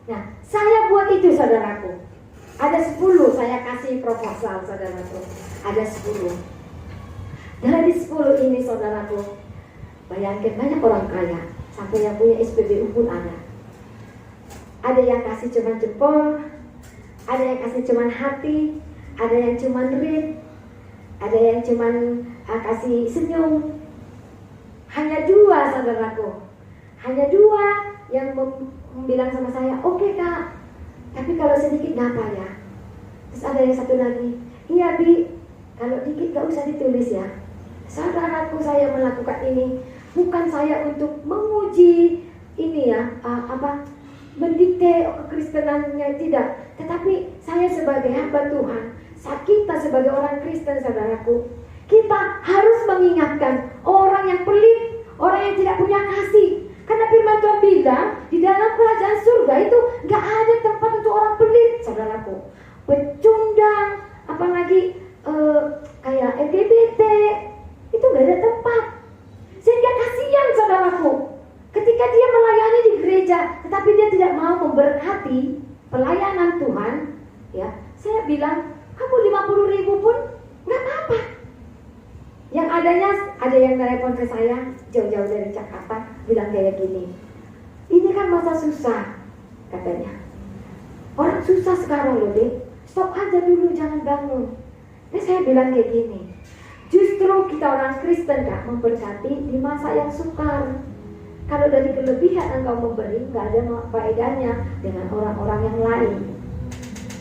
Nah, saya buat itu, saudaraku. Ada 10 saya kasih proposal, saudaraku. Ada 10. Dari 10 ini, saudaraku, bayangkan banyak orang kaya, sampai yang punya SPBU pun ada. Ada yang kasih cuman jempol, ada yang kasih cuman hati, ada yang cuman rit, ada yang cuman kasih senyum. Hanya 2, saudaraku. Hanya 2 yang bilang sama saya, oke Kak, tapi kalau sedikit gak apa ya. Terus ada yang satu lagi, iya Bi, kalau dikit gak usah ditulis ya. Saudaraku, saya melakukan ini bukan saya untuk menguji ini ya, mendikte kekristenannya, tidak. Tetapi saya sebagai hamba Tuhan, kita sebagai orang Kristen, saudaraku, kita harus mengingatkan orang yang pelit, orang yang tidak punya kasih. Karena firman Tuhan bilang di dalam kerajaan surga itu gak ada tempat untuk orang pelit, saudaraku. Pecundang, apalagi kayak LGBT, itu gak ada tempat. Sehingga kasihan, saudaraku, ketika dia melayani di gereja, tetapi dia tidak mau memberkati, pelayanan Tuhan, ya, saya bilang kamu 50.000 pun nggak apa-apa. Yang adanya ada yang telepon ke saya jauh-jauh dari Jakarta, bilang kayak gini, ini kan masa susah, katanya. Orang susah sekarang loh, deh. Stop aja dulu, jangan bangun. Dan saya bilang kayak gini, justru kita orang Kristen gak memberkati di masa yang sukar. Kalau dari kelebihan engkau memberi, gak ada faedahnya dengan orang-orang yang lain.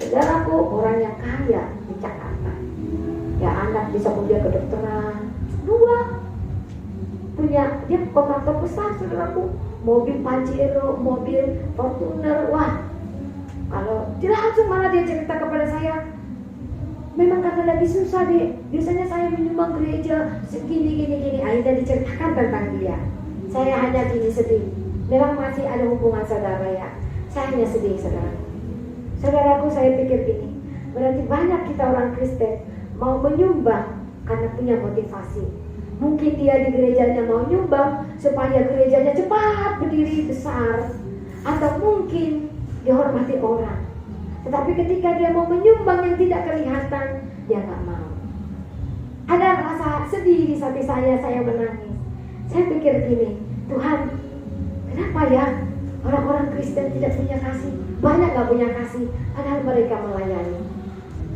Saudaraku, orang yang kaya di Jakarta, ya anak bisa kuliah kedokteran, punya dia kontraktor besar, saudaraku, mobil Pajero, mobil Fortuner, wah. Kalau dia langsung malah dia cerita kepada saya, memang karena lagi susah deh, biasanya saya menyumbang gereja segini. Akhirnya diceritakan tentang dia. Saya hanya gini sedih. Memang masih ada hubungan saudara ya. Saya hanya sedih, saudaraku. Saudaraku, saya pikir gini, berarti banyak kita orang Kristen mau menyumbang karena punya motivasi. Mungkin dia di gerejanya mau nyumbang supaya gerejanya cepat berdiri besar, atau mungkin dihormati orang. Tetapi ketika dia mau menyumbang yang tidak kelihatan, dia gak mau. Ada rasa sedih di hati saya menangis. Saya pikir gini, Tuhan, kenapa ya orang-orang Kristen tidak punya kasih? Banyak gak punya kasih, padahal mereka melayani.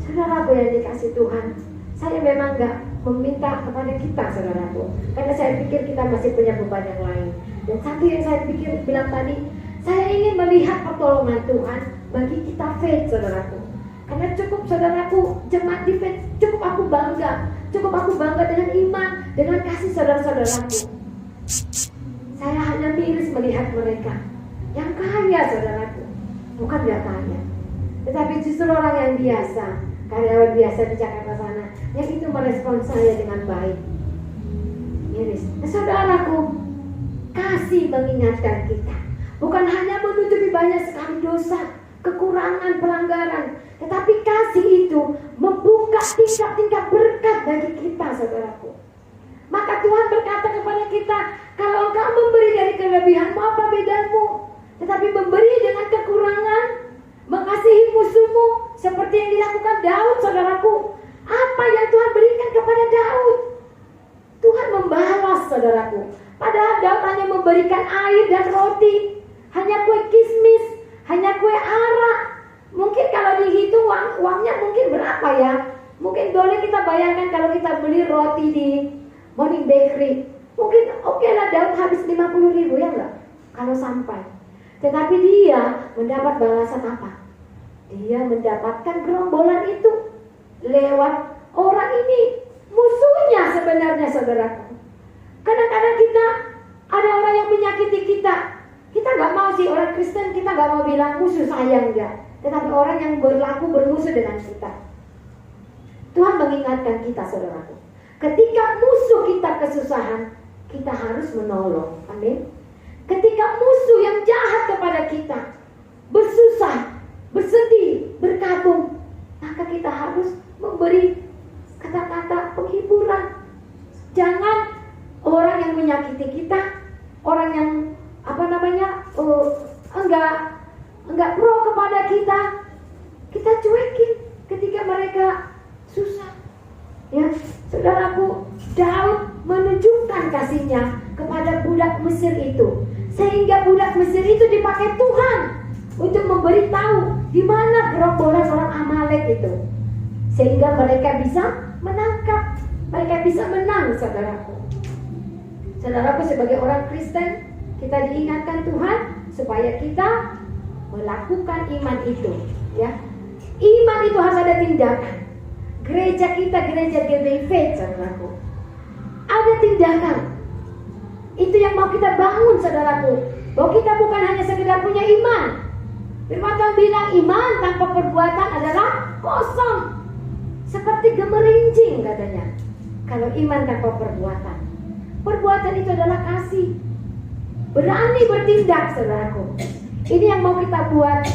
Saudaraku yang dikasih Tuhan, saya memang gak meminta kepada kita, saudaraku, karena saya pikir kita masih punya beban yang lain. Dan satu yang saya pikir bilang tadi, saya ingin melihat pertolongan Tuhan bagi kita faith, saudaraku. Karena cukup saudaraku jemaat di faith, cukup aku bangga dengan iman, dengan kasih saudara-saudaraku. Saya hanya miris melihat mereka yang kaya, saudaraku, bukan gak kaya, tetapi justru orang yang biasa, karyawan biasa di Jakarta sana, yang itu merespon saya dengan baik. Miris. Nah, saudaraku, kasih mengingatkan kita. Bukan hanya menutupi banyak sekali dosa, kekurangan, pelanggaran, tetapi kasih itu membuka tingkat-tingkat berkat bagi kita, saudaraku. Maka Tuhan berkata kepada kita, kalau engkau memberi dari kelebihanmu, apa bedamu? Tetapi memberi dengan kekurangan, mengasihi musuhmu, seperti yang dilakukan Daud, saudaraku. Apa yang Tuhan berikan kepada Daud? Tuhan membalas, saudaraku. Padahal Daud hanya memberikan air dan roti, hanya kue kismis, hanya kue arak. Mungkin kalau dihitung uangnya mungkin berapa ya? Mungkin boleh kita bayangkan kalau kita beli roti di Morning Bakery, mungkin oke lah Daud habis 50.000 ya enggak? Kalau sampai. Tetapi dia mendapat balasan apa? Dia mendapatkan gerombolan itu lewat orang ini, musuhnya sebenarnya, saudaraku. Kadang-kadang kita ada orang yang menyakiti kita. Kita gak mau sih, orang Kristen kita gak mau bilang musuh saya, enggak. Tetapi orang yang bermusuh dengan kita. Tuhan mengingatkan kita, saudaraku, ketika musuh kita kesusahan, kita harus menolong. Amin. Ketika musuh yang jahat kepada kita bersusah, bersedih, berkabung, maka kita harus memberi kata-kata penghiburan. Jangan orang yang menyakiti kita, orang yang enggak pro kepada kita cuekin ketika mereka susah. Ya, saudaraku, Daud menunjukkan kasihnya kepada budak Mesir itu, sehingga budak Mesir itu dipakai Tuhan untuk memberitahu di mana gerombolan orang Amalek itu, sehingga mereka bisa menangkap, mereka bisa menang, saudaraku. Saudaraku, sebagai orang Kristen, kita diingatkan Tuhan supaya kita melakukan iman itu, ya. Iman itu harus ada tindakan. Gereja kita, gereja GBI Faith, saudaraku, ada tindakan. Itu yang mau kita bangun, saudaraku. Bahwa kita bukan hanya sekedar punya iman. Firman Tuhan bilang iman tanpa perbuatan adalah kosong, seperti gemerincing, katanya. Kalau iman tanpa perbuatan, perbuatan itu adalah kasih. Berani bertindak, saudaraku. Ini yang mau kita buat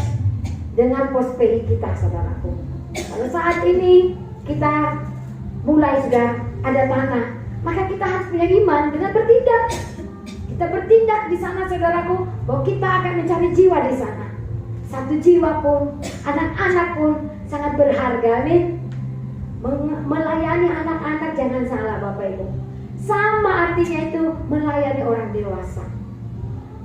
dengan Postpay kita, saudaraku. Kalau saat ini kita mulai sudah ada tanah, maka kita harus punya iman dengan bertindak. Kita bertindak di sana, saudaraku, bahwa kita akan mencari jiwa di sana. Satu jiwa pun, anak-anak pun sangat berharga. Amin. Melayani anak-anak jangan salah Bapak Ibu. Sama artinya itu melayani orang dewasa.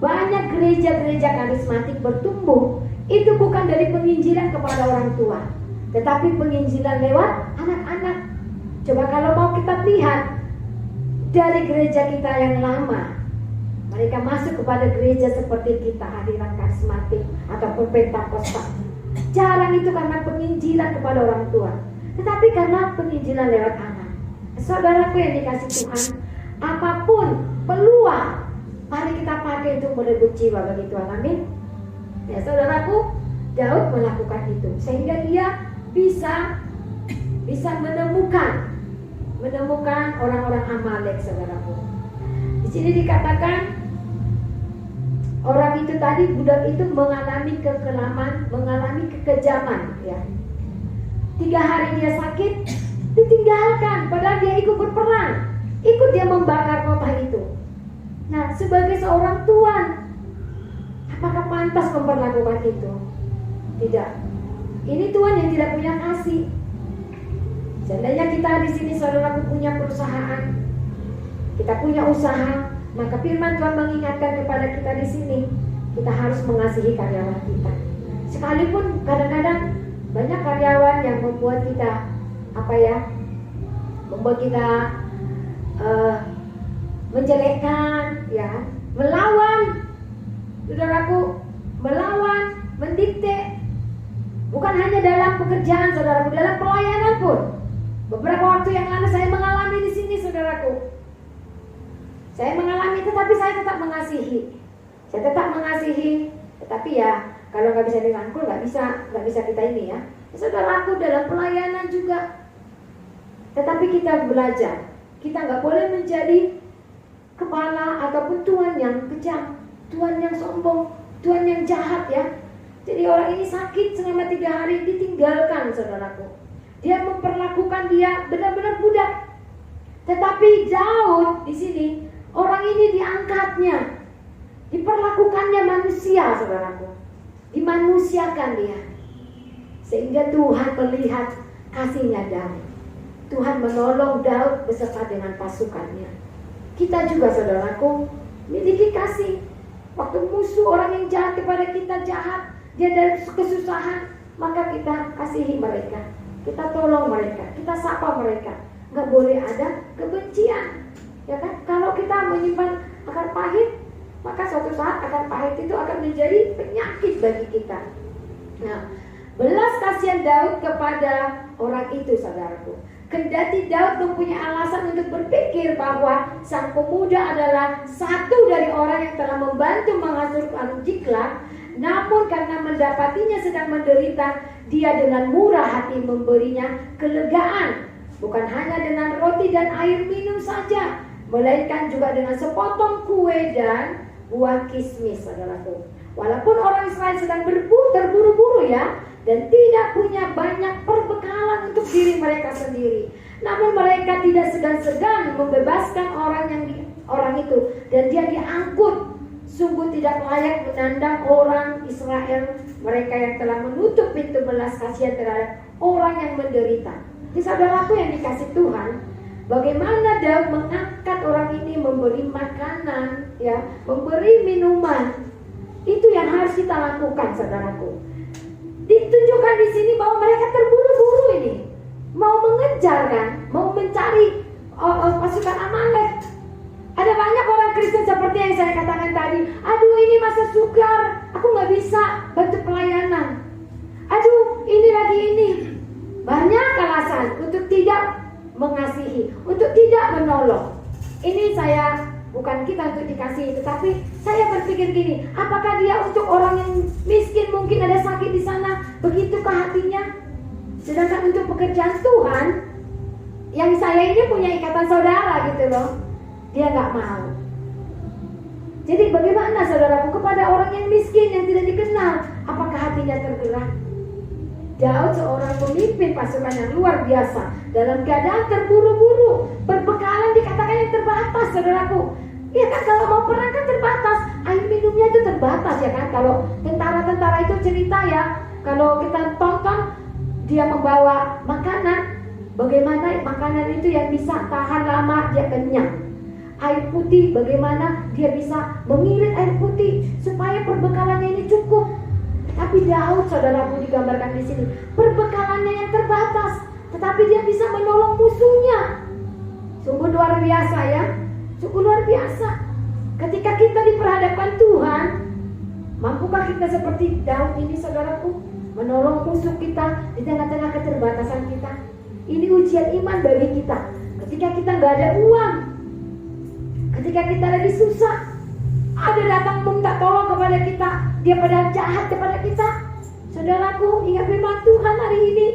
Banyak gereja-gereja karismatik bertumbuh itu bukan dari penginjilan kepada orang tua, tetapi penginjilan lewat anak-anak. Coba kalau mau kita lihat dari gereja kita yang lama, mereka masuk kepada gereja seperti kita, aliran karismatik ataupun Pentakosta. Jarang itu karena penginjilan kepada orang tua, tetapi karena penginjilan lewat anak. Saudaraku yang dikasih Tuhan, apapun peluang, mari kita pakai untuk merebut jiwa bagi Tuhan. Amin. Ya saudaraku, Daud melakukan itu sehingga dia bisa menemukan orang-orang Amalek, saudaraku. Di sini dikatakan orang itu tadi, budak itu mengalami kekelaman, mengalami kekejaman, ya. 3 hari dia sakit, ditinggalkan, padahal dia ikut berperang, ikut dia membakar kota itu. Nah, sebagai seorang tuan, apakah pantas memperlakukan itu? Tidak. Ini Tuhan yang tidak punya kasih. Seandainya kita di sini saudaraku punya perusahaan, kita punya usaha, maka firman Tuhan mengingatkan kepada kita di sini, kita harus mengasihi karyawan kita. Sekalipun kadang-kadang banyak karyawan yang membuat kita membuat kita menjelekkan, ya, melawan, saudaraku, melawan, mendikte. Bukan hanya dalam pekerjaan, saudaraku, dalam pelayanan pun. Beberapa waktu yang lalu saya mengalami di sini, saudaraku. Saya mengalami, tetapi saya tetap mengasihi. Saya tetap mengasihi, tetapi ya kalau nggak bisa dirangkul, nggak bisa kita ini, ya. Saudaraku, dalam pelayanan juga. Tetapi kita belajar, kita nggak boleh menjadi kepala ataupun tuan yang kejam, tuan yang sombong, tuan yang jahat, ya. Jadi orang ini sakit selama 3 hari, ditinggalkan, saudaraku. Dia memperlakukan dia benar-benar budak. Tetapi Daud di sini, orang ini diangkatnya, diperlakukannya manusia, saudaraku. Dimanusiakan dia, sehingga Tuhan melihat kasihnya Daud. Tuhan menolong Daud beserta dengan pasukannya. Kita juga, saudaraku, miliki kasih. Waktu musuh, orang yang jahat kepada kita jahat, dia dari kesusahan, maka kita kasihi mereka, kita tolong mereka, kita sapa mereka. Gak boleh ada kebencian, ya kan? Kalau kita menyimpan akar pahit, maka suatu saat akar pahit itu akan menjadi penyakit bagi kita. Nah, belas kasihan Daud kepada orang itu, saudaraku. Kendati Daud mempunyai alasan untuk berpikir bahwa sang pemuda adalah satu dari orang yang telah membantu menghancurkan Ziklag, namun karena mendapatinya sedang menderita, dia dengan murah hati memberinya kelegaan. Bukan hanya dengan roti dan air minum saja, melainkan juga dengan sepotong kue dan buah kismis, saudaraku. Walaupun orang Israel sedang terburu-buru, ya, dan tidak punya banyak perbekalan untuk diri mereka sendiri, namun mereka tidak segan-segan membebaskan orang itu, dan dia diangkut. Sungguh tidak layak menandang orang Israel, mereka yang telah menutup pintu belas kasihan terhadap orang yang menderita. Jadi saudaraku yang dikasih Tuhan, bagaimana Daud mengangkat orang ini, memberi makanan, ya, memberi minuman, itu yang harus kita lakukan, saudaraku. Ditunjukkan di sini bahwa mereka terburu-buru ini, mau mengejar, kan, mau mencari pasukan Amalek. Ada banyak orang Kristen seperti yang saya katakan tadi. Aduh, ini masa sukar, aku gak bisa bantu pelayanan. Aduh, ini lagi ini. Banyak alasan untuk tidak mengasihi, untuk tidak menolong. Ini saya, bukan kita untuk dikasihi, tetapi saya berpikir gini, apakah dia untuk orang yang miskin, mungkin ada sakit di sana, begitukah hatinya? Sedangkan untuk pekerjaan Tuhan, yang saya ini punya ikatan saudara gitu loh, dia gak mau. Jadi bagaimana, saudaraku, kepada orang yang miskin, yang tidak dikenal, apakah hatinya tergerak? Daud seorang pemimpin pasukan yang luar biasa, dalam keadaan terburu-buru, berbekalan dikatakan yang terbatas, saudaraku. Ya kan, kalau mau perang kan terbatas, air minumnya itu terbatas, ya kan. Kalau tentara-tentara itu bercerita ya, kalau kita tonton dia membawa makanan, bagaimana makanan itu yang bisa tahan lama, dia kenyang. Air putih, bagaimana dia bisa mengirit air putih supaya perbekalannya ini cukup. Tapi Daud, saudaraku, digambarkan di sini perbekalannya yang terbatas, tetapi dia bisa menolong musuhnya. Sungguh luar biasa ya, sungguh luar biasa. Ketika kita diperhadapkan Tuhan, mampukah kita seperti Daud ini, saudaraku, menolong musuh kita di tengah-tengah keterbatasan kita? Ini ujian iman bagi kita. Ketika kita nggak ada uang, ketika kita lagi susah, ada datang minta tolong kepada kita, dia pada jahat kepada kita. Saudaraku, ingat firman Tuhan hari ini,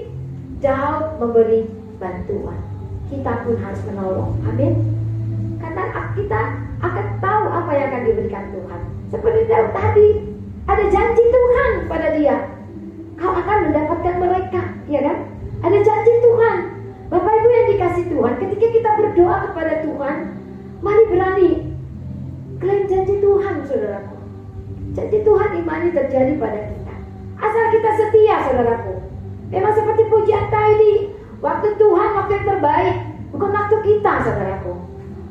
Daud memberi bantuan. Kita pun harus menolong. Amin. Karena kita akan tahu apa yang akan diberikan Tuhan. Seperti Daud tadi, ada janji Tuhan pada dia. Kau akan mendapatkan mereka, ya kan? Ada janji Tuhan. Bapak Ibu yang dikasih Tuhan, ketika kita berdoa kepada Tuhan, mari berani klaim janji Tuhan, saudaraku. Janji Tuhan imani terjadi pada kita. Asal kita setia, saudaraku. Memang seperti pujian tadi, waktu Tuhan waktu yang terbaik, bukan waktu kita, saudaraku.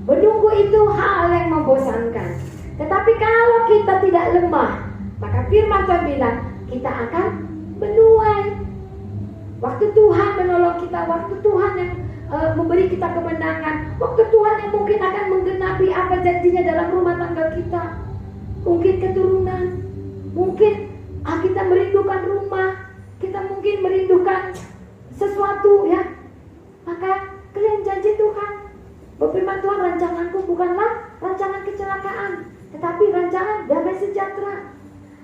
Menunggu itu hal yang membosankan. Tetapi kalau kita tidak lemah, maka firman Tuhan bilang kita akan menuai. Waktu Tuhan menolong kita, waktu Tuhan yang memberi kita kemenangan, waktu Tuhan yang mungkin akan menggenapi apa janjinya dalam rumah tangga kita. Mungkin keturunan, mungkin kita merindukan rumah, kita mungkin merindukan sesuatu ya. Maka kalian janji Tuhan. Berfirman Tuhan, rancanganku bukanlah rancangan kecelakaan, tetapi rancangan damai sejahtera.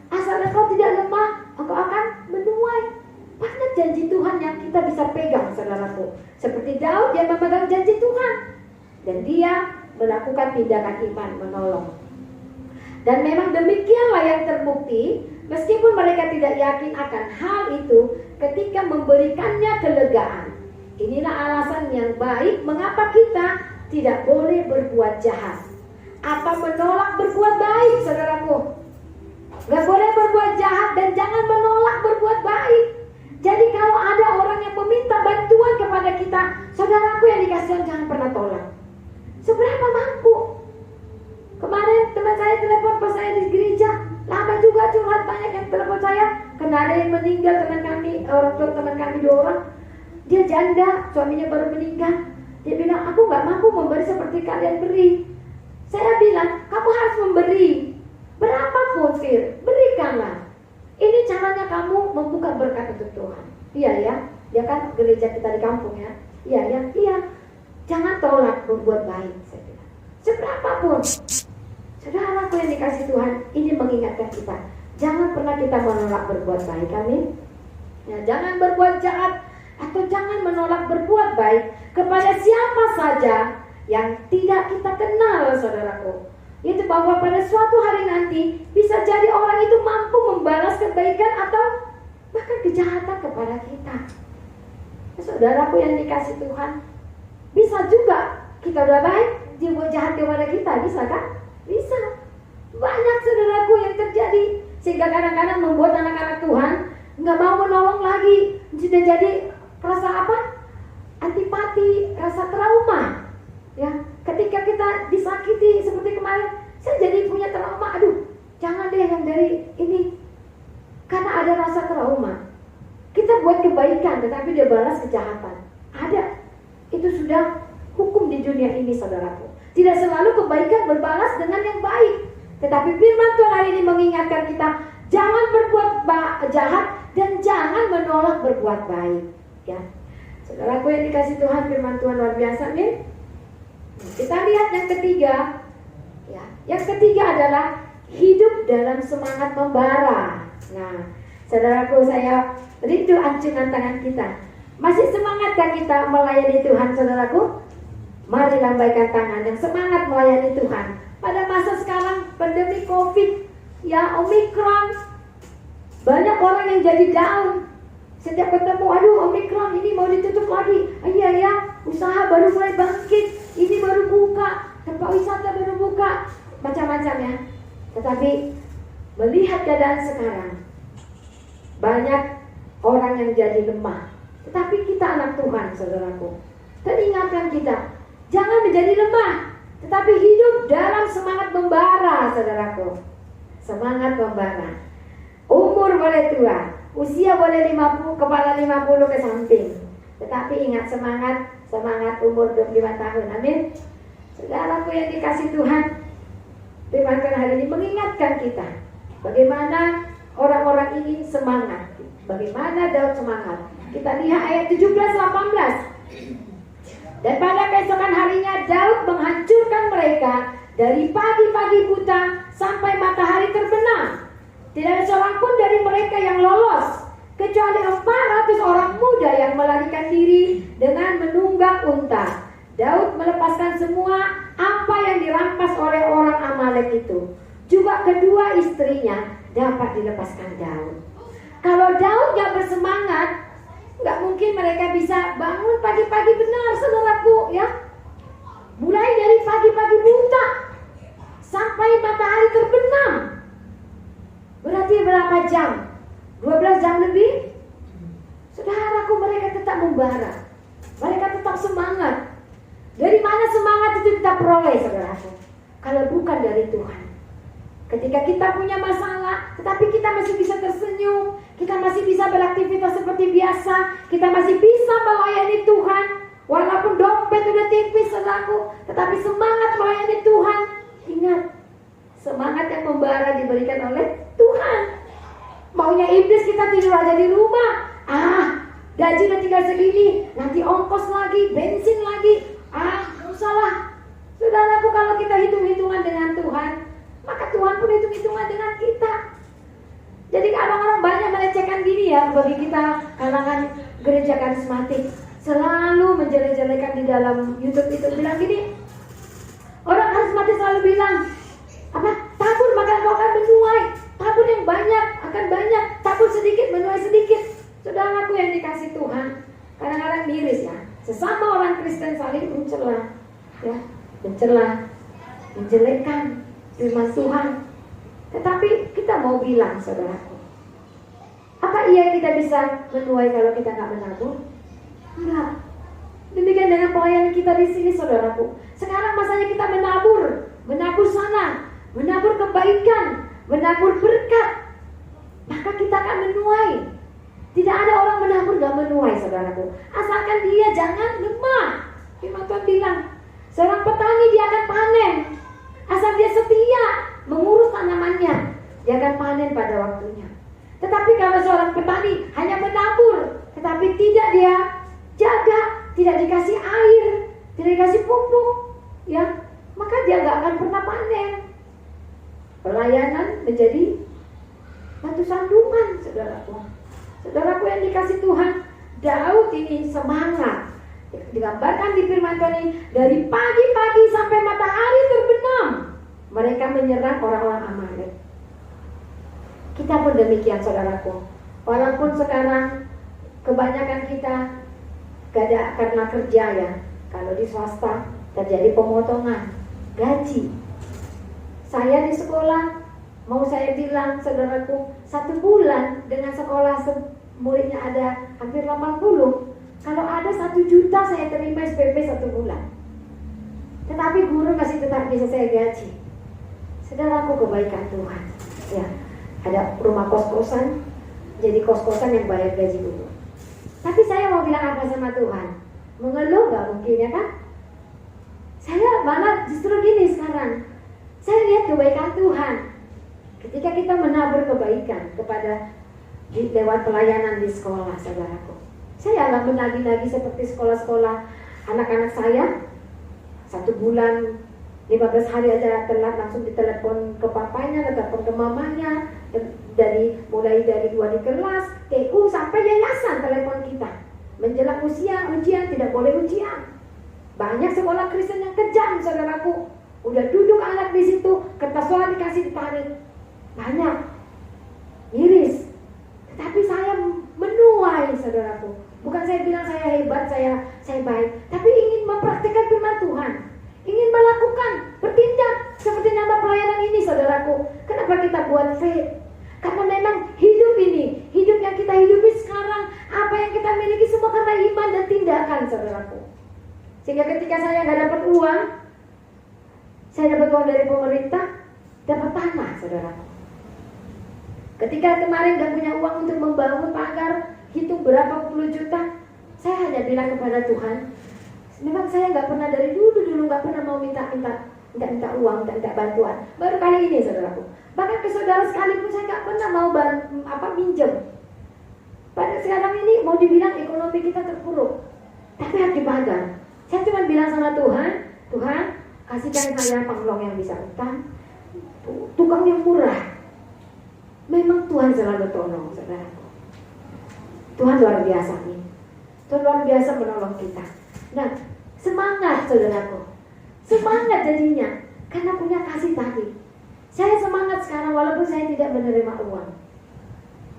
Asal engkau tidak lemah, engkau akan menuai. Banyak janji Tuhan yang kita bisa pegang, saudaraku. Seperti Daud, dia memegang janji Tuhan, dan dia melakukan tindakan iman menolong. Dan memang demikianlah yang terbukti, meskipun mereka tidak yakin akan hal itu, ketika memberikannya kelegaan. Inilah alasan yang baik mengapa kita tidak boleh berbuat jahat atau menolak berbuat baik, saudaraku. Gak boleh berbuat jahat dan jangan menolak berbuat baik. Jadi kalau ada orang yang meminta bantuan kepada kita, saudaraku yang dikasih Tuhan, jangan pernah tolak. Seberapa mampu. Kemarin teman saya telepon pas saya di gereja, lama juga curhat, banyak yang telepon saya. Karena ada yang meninggal, teman kami, orang tua teman kami 2 orang. Dia janda, suaminya baru meninggal. Dia bilang, aku gak mampu memberi seperti kalian beri. Saya bilang, kamu harus memberi. Berapapun, Fir, berikanlah. Ini caranya kamu membuka berkat untuk Tuhan. Iya ya, dia kan gereja kita di kampung ya. Iya ya, iya. Jangan tolak berbuat baik, saya bilang. Seberapapun. Saudaraku yang dikasih Tuhan, ini mengingatkan kita. Jangan pernah kita menolak berbuat baik, amin. Ya, jangan berbuat jahat atau jangan menolak berbuat baik kepada siapa saja yang tidak kita kenal, saudaraku. Itu bahwa pada suatu hari nanti bisa jadi orang itu mampu membalas kebaikan atau bahkan kejahatan kepada kita. Saudaraku yang dikasih Tuhan, bisa juga kita udah baik, dia buat jahat kepada kita, bisa kan? Bisa. Banyak saudaraku yang terjadi, sehingga kadang-kadang membuat anak-anak Tuhan nggak mau menolong lagi. Sudah jadi rasa apa? Antipati, rasa trauma. Ya, ketika kita disakiti seperti kemarin, saya jadi punya trauma. Aduh, jangan deh yang dari ini. Karena ada rasa trauma. Kita buat kebaikan, tetapi dia balas kejahatan. Ada. Itu sudah hukum di dunia ini, saudaraku. Tidak selalu kebaikan berbalas dengan yang baik. Tetapi firman Tuhan hari ini mengingatkan kita, jangan berbuat jahat dan jangan menolak berbuat baik. Ya, saudaraku yang dikasih Tuhan, firman Tuhan luar biasa nih. Kita lihat yang ketiga. Ya, yang ketiga adalah hidup dalam semangat membara. Nah, saudaraku, saya rindu acungan tangan kita. Masih semangatkah kita melayani Tuhan, saudaraku? Mari lambaikan tangan yang semangat melayani Tuhan. Pada masa sekarang pandemi COVID, ya Omikron, banyak orang yang jadi down. Setiap ketemu, aduh Omikron ini mau ditutup lagi. Iya ya, usaha baru mulai bangkit. Ini baru buka, tempat wisata baru buka, macam-macam ya. Tetapi melihat keadaan sekarang, banyak orang yang jadi lemah. Tetapi kita anak Tuhan, saudaraku. Dan ingatkan kita, jangan menjadi lemah, tetapi hidup dalam semangat membara, saudaraku. Semangat membara. Umur boleh tua, usia boleh 50, kepala 50 ke samping. Tetapi ingat semangat umur 25 tahun. Amin. Saudaraku yang dikasih Tuhan, firman Tuhan hari ini mengingatkan kita bagaimana orang-orang ini semangat. Bagaimana Daud semangat. Kita lihat ayat 17-18. Dan pada keesokan harinya Daud menghancurkan mereka dari pagi-pagi buta sampai matahari terbenam. Tidak ada seorang pun dari mereka yang lolos, kecuali 400 orang muda yang melarikan diri dengan menunggang unta. Daud melepaskan semua apa yang dirampas oleh orang Amalek itu. Juga kedua istrinya dapat dilepaskan Daud. Kalau Daud gak bersemangat, gak mungkin mereka bisa bangun pagi-pagi, benar saudaraku ya. Mulai dari pagi-pagi buta sampai matahari terbenam. Berarti berapa jam? 12 jam lebih? Saudaraku, mereka tetap membara. Mereka tetap semangat. Dari mana semangat itu kita peroleh, saudaraku? Kalau bukan dari Tuhan. Ketika kita punya masalah, tetapi kita masih bisa tersenyum, kita masih bisa beraktivitas seperti biasa, kita masih bisa melayani Tuhan, walaupun dompet udah tipis, saudaraku, tetapi semangat melayani Tuhan. Ingat, semangat yang membara diberikan oleh Tuhan. Maunya iblis kita tidur aja di rumah. Gaji udah tinggal segini, nanti ongkos lagi, bensin lagi. Gak usah lah. Saudaraku, kalau kita hitung-hitungan dengan Tuhan, maka Tuhan pun hitung-hitungan dengan kita. Jadi orang-orang banyak melecehkan gini ya, bagi kita kalangan gereja karismatik, selalu menjelek-jelekan di dalam YouTube itu, bilang gini, orang karismatik selalu bilang, tabur maka kau akan menuai, tabur yang banyak akan banyak, tabur sedikit menuai sedikit. Saudaraku yang dikasih Tuhan, kadang-kadang miris ya, sesama orang Kristen saling mencela, ya, menjelekkan firman Tuhan. Tetapi kita mau bilang, saudaraku, apa iya kita bisa menuai kalau kita nggak menabur? Enggak. Demikian dengan pelayanan kita di sini, saudaraku. Sekarang masanya kita menabur sana, menabur kebaikan, menabur berkat. Maka kita akan menuai. Tidak ada orang menabur nggak menuai, saudaraku. Asalkan dia jangan lemah. Firman Tuhan bilang, seorang petani dia akan panen. Asal dia setia mengurus tanamannya, dia akan panen pada waktunya. Tetapi kalau seorang petani hanya menabur, tetapi tidak dia jaga, tidak dikasih air, tidak dikasih pupuk, ya, maka dia nggak akan pernah panen. Pelayanan menjadi batu sandungan, saudaraku. Saudaraku yang dikasih Tuhan, Daud ini semangat. Digambarkan di firman Tuhan ini, dari pagi-pagi sampai matahari terbenam, mereka menyerang orang-orang Amalek. Kita pun demikian, saudaraku. Walaupun sekarang kebanyakan kita gak ada karena kerja ya. Kalau di swasta terjadi pemotongan gaji. Saya di sekolah, mau saya bilang, saudaraku, 1 bulan dengan sekolah muridnya ada hampir 80. Kalau ada 1 juta saya terima SPP 1 bulan. Tetapi guru masih tetap bisa saya gaji. Saudaraku, kebaikan Tuhan. Ya, ada rumah kos-kosan, jadi kos-kosan yang bayar gaji guru. Tapi saya mau bilang apa sama Tuhan? Mengeluh gak mungkin ya kan? Saya malah justru gini sekarang. Saya lihat kebaikan Tuhan. Ketika kita menabur kebaikan kepada lewat pelayanan di sekolah, saudaraku. Saya nggak menagih-nagih seperti sekolah-sekolah anak-anak saya. 1 bulan 15 hari aja telat langsung ditelepon ke papanya, ditelepon ke mamanya. Mulai dari 2 di kelas, TU sampai yayasan telepon kita. Menjelang ujian tidak boleh ujian. Banyak sekolah Kristen yang kejam, saudaraku. Udah duduk anak di situ, kertas soal dikasih ditarik. Banyak. Miris. Tetapi saya menuai, saudaraku. Bukan saya bilang saya hebat, saya baik, tapi ingin mempraktikkan firman Tuhan, ingin melakukan, bertindak seperti nama pelayanan ini, saudaraku. Kenapa kita buat faith? Karena memang hidup ini, hidup yang kita hidupi sekarang, apa yang kita miliki semua karena iman dan tindakan, saudaraku. Sehingga ketika saya nggak dapat uang, saya dapat uang dari pemerintah, dapat tanah, saudaraku. Ketika kemarin gak punya uang untuk membangun pagar, hitung berapa puluh juta, saya hanya bilang kepada Tuhan, memang saya nggak pernah dari dulu nggak pernah mau minta uang, minta bantuan. Baru kali ini, saudaraku. Bahkan ke saudara sekalipun saya nggak pernah mau minjem. Pada sekarang ini mau dibilang ekonomi kita terpuruk, tapi harus dipagar. Saya cuma bilang sama Tuhan, Tuhan kasihkan saya panggung yang bisa utang, tukang yang murah. Memang Tuhan selalu tolong, saudaraku. Tuhan luar biasa nih. Tuhan luar biasa menolong kita. Nah, semangat, saudaraku. Semangat jadinya karena punya kasih tadi. Saya semangat sekarang walaupun saya tidak menerima uang.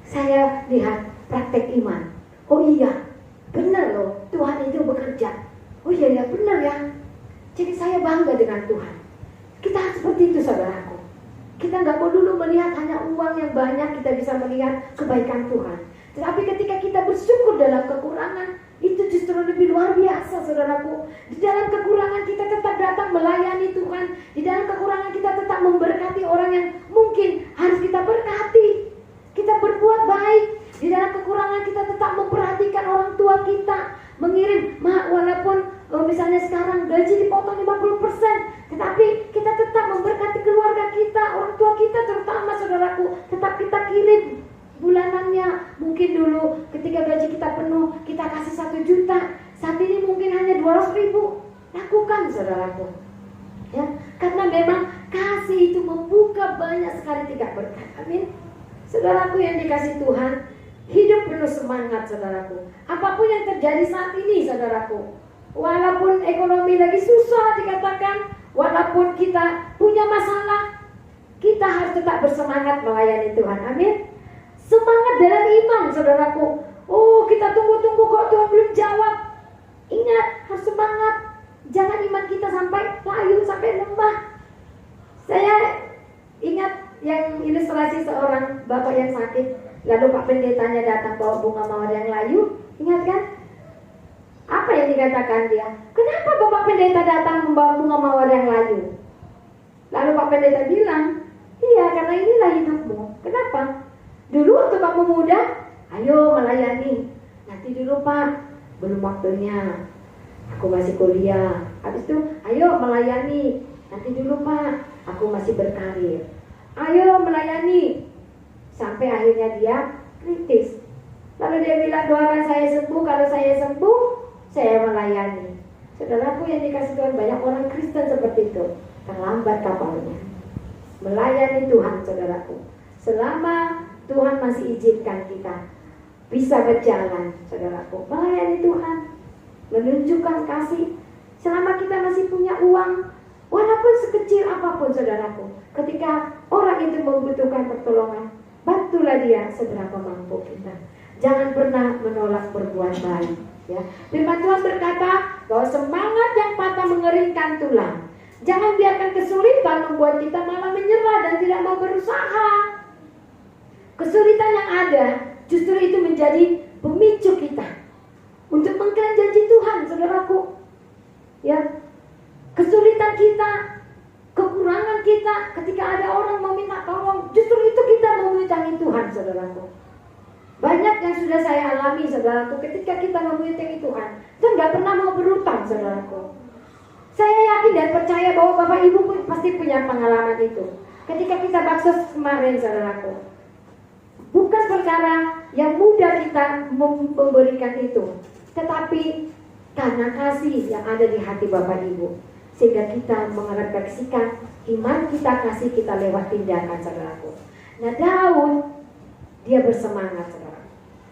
Saya lihat praktek iman. Oh iya, benar loh, Tuhan itu bekerja. Oh iya, benar ya. Jadi saya bangga dengan Tuhan. Kita harus seperti itu, saudaraku. Kita nggak mau dulu melihat hanya uang yang banyak, kita bisa melihat kebaikan Tuhan. Tetapi ketika kita bersyukur dalam kekurangan, itu justru lebih luar biasa, saudaraku. Di dalam kekurangan kita tetap datang melayani Tuhan. Di dalam kekurangan kita tetap memberkati orang yang mungkin harus kita berkati. Kita berbuat baik. Di dalam kekurangan kita tetap memperhatikan orang tua kita. Mengirim, walaupun misalnya sekarang gaji dipotong 50%, tetapi kita tetap memberkati keluarga kita, orang tua kita terutama, saudaraku. Tetap kita kirim bulanannya. Mungkin dulu ketika gaji kita penuh, kita kasih 1 juta. Saat ini mungkin hanya 200.000. Lakukan, saudaraku. Ya, karena memang kasih itu membuka banyak sekali tingkah berkat. Amin. Saudaraku yang dikasih Tuhan, hidup penuh semangat, saudaraku. Apapun yang terjadi saat ini, saudaraku, walaupun ekonomi lagi susah dikatakan, walaupun kita punya masalah, kita harus tetap bersemangat melayani Tuhan. Amin. Semangat dalam iman, saudaraku. Oh, kita tunggu-tunggu kok Tuhan belum jawab. Ingat, harus semangat. Jangan iman kita sampai layu, sampai lemah. Saya ingat yang ilustrasi seorang bapak yang sakit, lalu Pak Pendetanya datang bawa bunga mawar yang layu. Ingat kan? Apa yang dikatakan dia? Kenapa Bapak Pendeta datang membawa bunga mawar yang layu? Lalu Pak Pendeta bilang, iya, karena inilah hidupmu. Kenapa? Dulu waktu kamu muda, ayo melayani. Nanti dulu Pak, belum waktunya. Aku masih kuliah. Habis itu, ayo melayani. Nanti dulu Pak, aku masih berkarir. Ayo melayani. Sampai akhirnya dia kritis. Lalu dia bilang, doakan saya sembuh. Kalau saya sembuh, saya melayani. Saudaraku yang dikasih Tuhan, banyak orang Kristen seperti itu. Terlambat kapalnya. Melayani Tuhan, saudaraku. Selama Tuhan masih izinkan kita bisa berjalan, saudaraku, melayani Tuhan, menunjukkan kasih. Selama kita masih punya uang, walaupun sekecil apapun, saudaraku, ketika orang itu membutuhkan pertolongan, bantulah dia seberapa mampu kita. Jangan pernah menolak berbuat baik. Ya. Firman Tuhan berkata bahwa semangat yang patah mengeringkan tulang. Jangan biarkan kesulitan membuat kita malah menyerah dan tidak mau berusaha. Kesulitan yang ada justru itu menjadi pemicu kita untuk mengklaim janji Tuhan, saudaraku. Ya, kesulitan kita, kekurangan kita, ketika ada orang mau minta tolong, justru itu kita memintangi Tuhan, saudaraku. Banyak yang sudah saya alami, saudaraku, ketika kita memintangi Tuhan, kita nggak pernah mau berutang, saudaraku. Saya yakin dan percaya bahwa Bapak Ibu pun pasti punya pengalaman itu. Ketika kita baksos kemarin, saudaraku, bukan perkara yang mudah kita memberikan itu, tetapi karena kasih yang ada di hati Bapak Ibu, sehingga kita merefleksikan iman kita, kasih kita lewat tindakan, saudaraku. Nah, Daud, dia bersemangat, saudara,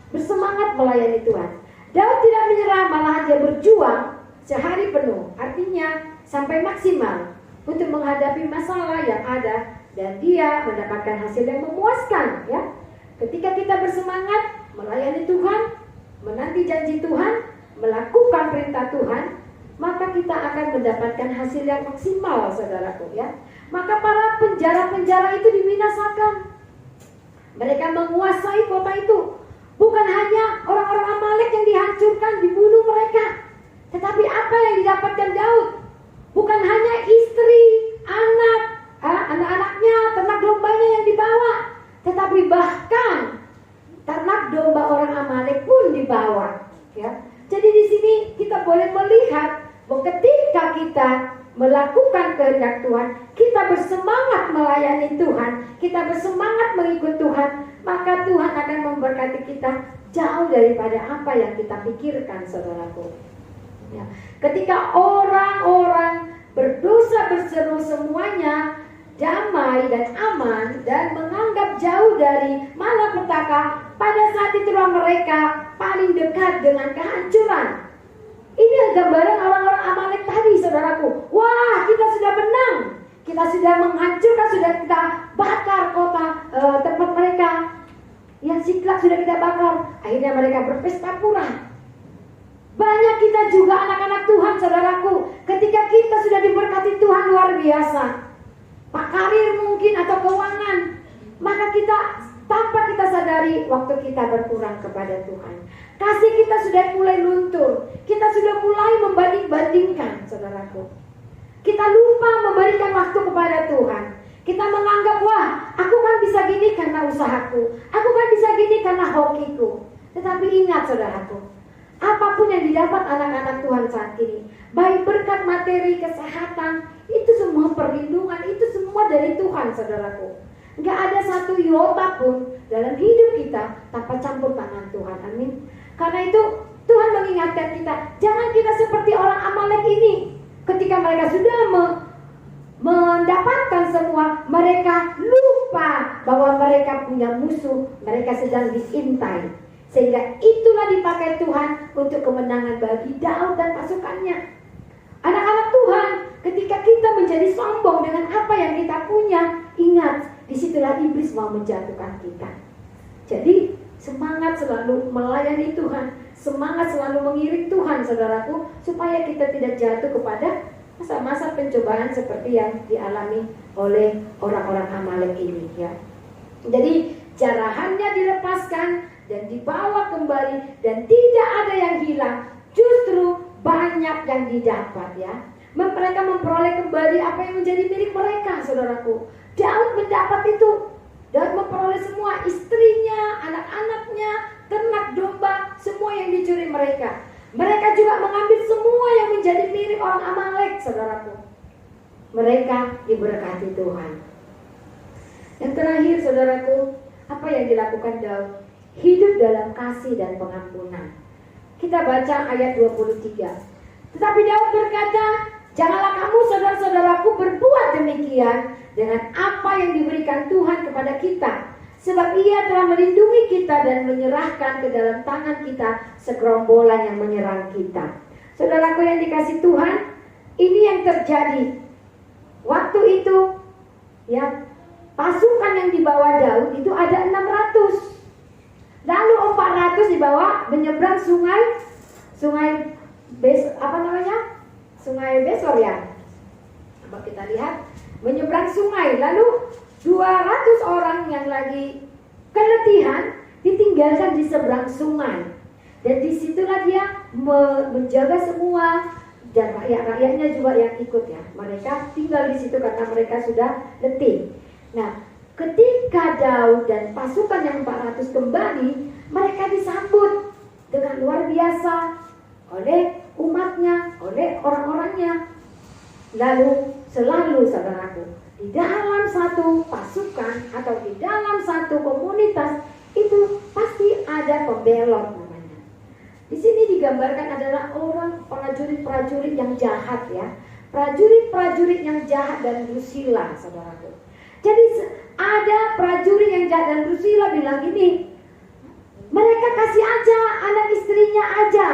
bersemangat melayani Tuhan. Daud tidak menyerah, malahan dia berjuang sehari penuh, artinya sampai maksimal untuk menghadapi masalah yang ada, dan dia mendapatkan hasil yang memuaskan. Ya, ketika kita bersemangat melayani Tuhan, menanti janji Tuhan, melakukan perintah Tuhan, maka kita akan mendapatkan hasil yang maksimal, saudaraku. Ya, maka para penjara-penjara itu dibinasakan. Mereka menguasai kota itu. Bukan hanya orang-orang Amalek yang dihancurkan, dibunuh mereka, tetapi apa yang didapatkan Daud? Bukan hanya istri, anak-anaknya, ternak dombanya yang dibawa, tetapi bahkan ternak domba orang Amalek pun dibawa. Ya. Jadi di sini kita boleh melihat bahwa ketika kita melakukan kehendak Tuhan, kita bersemangat melayani Tuhan, kita bersemangat mengikut Tuhan, maka Tuhan akan memberkati kita jauh daripada apa yang kita pikirkan, saudaraku. Ya. Ketika orang-orang berdosa berseru semuanya damai dan aman dan menganggap jauh dari malapetaka, pada saat itulah mereka paling dekat dengan kehancuran. Ini gambaran orang-orang Amalek tadi, saudaraku. Wah, kita sudah menang, kita sudah menghancurkan, sudah kita bakar kota tempat mereka. Yang Siklag sudah kita bakar. Akhirnya mereka berpesta pura. Banyak kita juga anak-anak Tuhan, saudaraku. Ketika kita sudah diberkati Tuhan luar biasa, Pak karir mungkin atau keuangan, maka kita tanpa kita sadari waktu kita berkurang kepada Tuhan. Kasih kita sudah mulai luntur. Kita sudah mulai membanding-bandingkan, saudaraku. Kita lupa memberikan waktu kepada Tuhan. Kita menganggap, wah, aku kan bisa gini karena usahaku, aku kan bisa gini karena hokiku. Tetapi ingat, saudaraku, apapun yang didapat anak-anak Tuhan saat ini, baik berkat materi, kesehatan, itu semua perlindungan, itu semua dari Tuhan, saudaraku. Gak ada satu iota pun dalam hidup kita tanpa campur tangan Tuhan. Amin. Karena itu Tuhan mengingatkan kita, jangan kita seperti orang Amalek ini. Ketika mereka sudah mendapatkan semua, mereka lupa bahwa mereka punya musuh, mereka sedang diintai. Sehingga itulah dipakai Tuhan untuk kemenangan bagi Daud dan pasukannya. Anak-anak Tuhan, ketika kita menjadi sombong dengan apa yang kita punya, ingat, disitulah iblis mau menjatuhkan kita. Jadi semangat selalu melayani Tuhan, semangat selalu mengiring Tuhan, saudaraku, supaya kita tidak jatuh kepada masa-masa pencobaan seperti yang dialami oleh orang-orang Amalek ini, ya. Jadi jarahannya dilepaskan dan dibawa kembali dan tidak ada yang hilang, justru banyak yang didapat, ya. Mereka memperoleh kembali apa yang menjadi milik mereka, saudaraku. Daud mendapat itu. Daud memperoleh semua, istrinya, anak-anaknya, ternak domba, semua yang dicuri mereka. Mereka juga mengambil semua yang menjadi milik orang Amalek, saudaraku. Mereka diberkati Tuhan. Yang terakhir, saudaraku, apa yang dilakukan Daud? Hidup dalam kasih dan pengampunan. Kita baca ayat 23. Tetapi Daud berkata, janganlah kamu saudara-saudaraku berbuat demikian dengan apa yang diberikan Tuhan kepada kita. Sebab ia telah melindungi kita dan menyerahkan ke dalam tangan kita segerombolan yang menyerang kita. Saudaraku yang dikasih Tuhan, ini yang terjadi. Waktu itu, ya, pasukan yang dibawa Daud itu ada 600. Lalu 400 dibawa menyeberang sungai Besor, ya. Coba kita lihat, menyeberang sungai. Lalu 200 orang yang lagi keletihan ditinggalkan di seberang sungai. Dan disitulah dia menjaga semua, dan rakyat-rakyatnya juga yang ikut, ya. Mereka tinggal di situ karena mereka sudah letih. Nah, ketika Daud dan pasukan yang 400 kembali, mereka disambut dengan luar biasa oleh umatnya, oleh orang-orangnya. Lalu selalu, saudaraku, di dalam satu pasukan atau di dalam satu komunitas itu pasti ada pembelot namanya. Di sini digambarkan adalah orang prajurit-prajurit yang jahat, ya. Prajurit-prajurit yang jahat dan dusila, saudaraku. Jadi ada prajurit yang jahat dan dusila bilang gini, mereka kasih aja anak istrinya aja,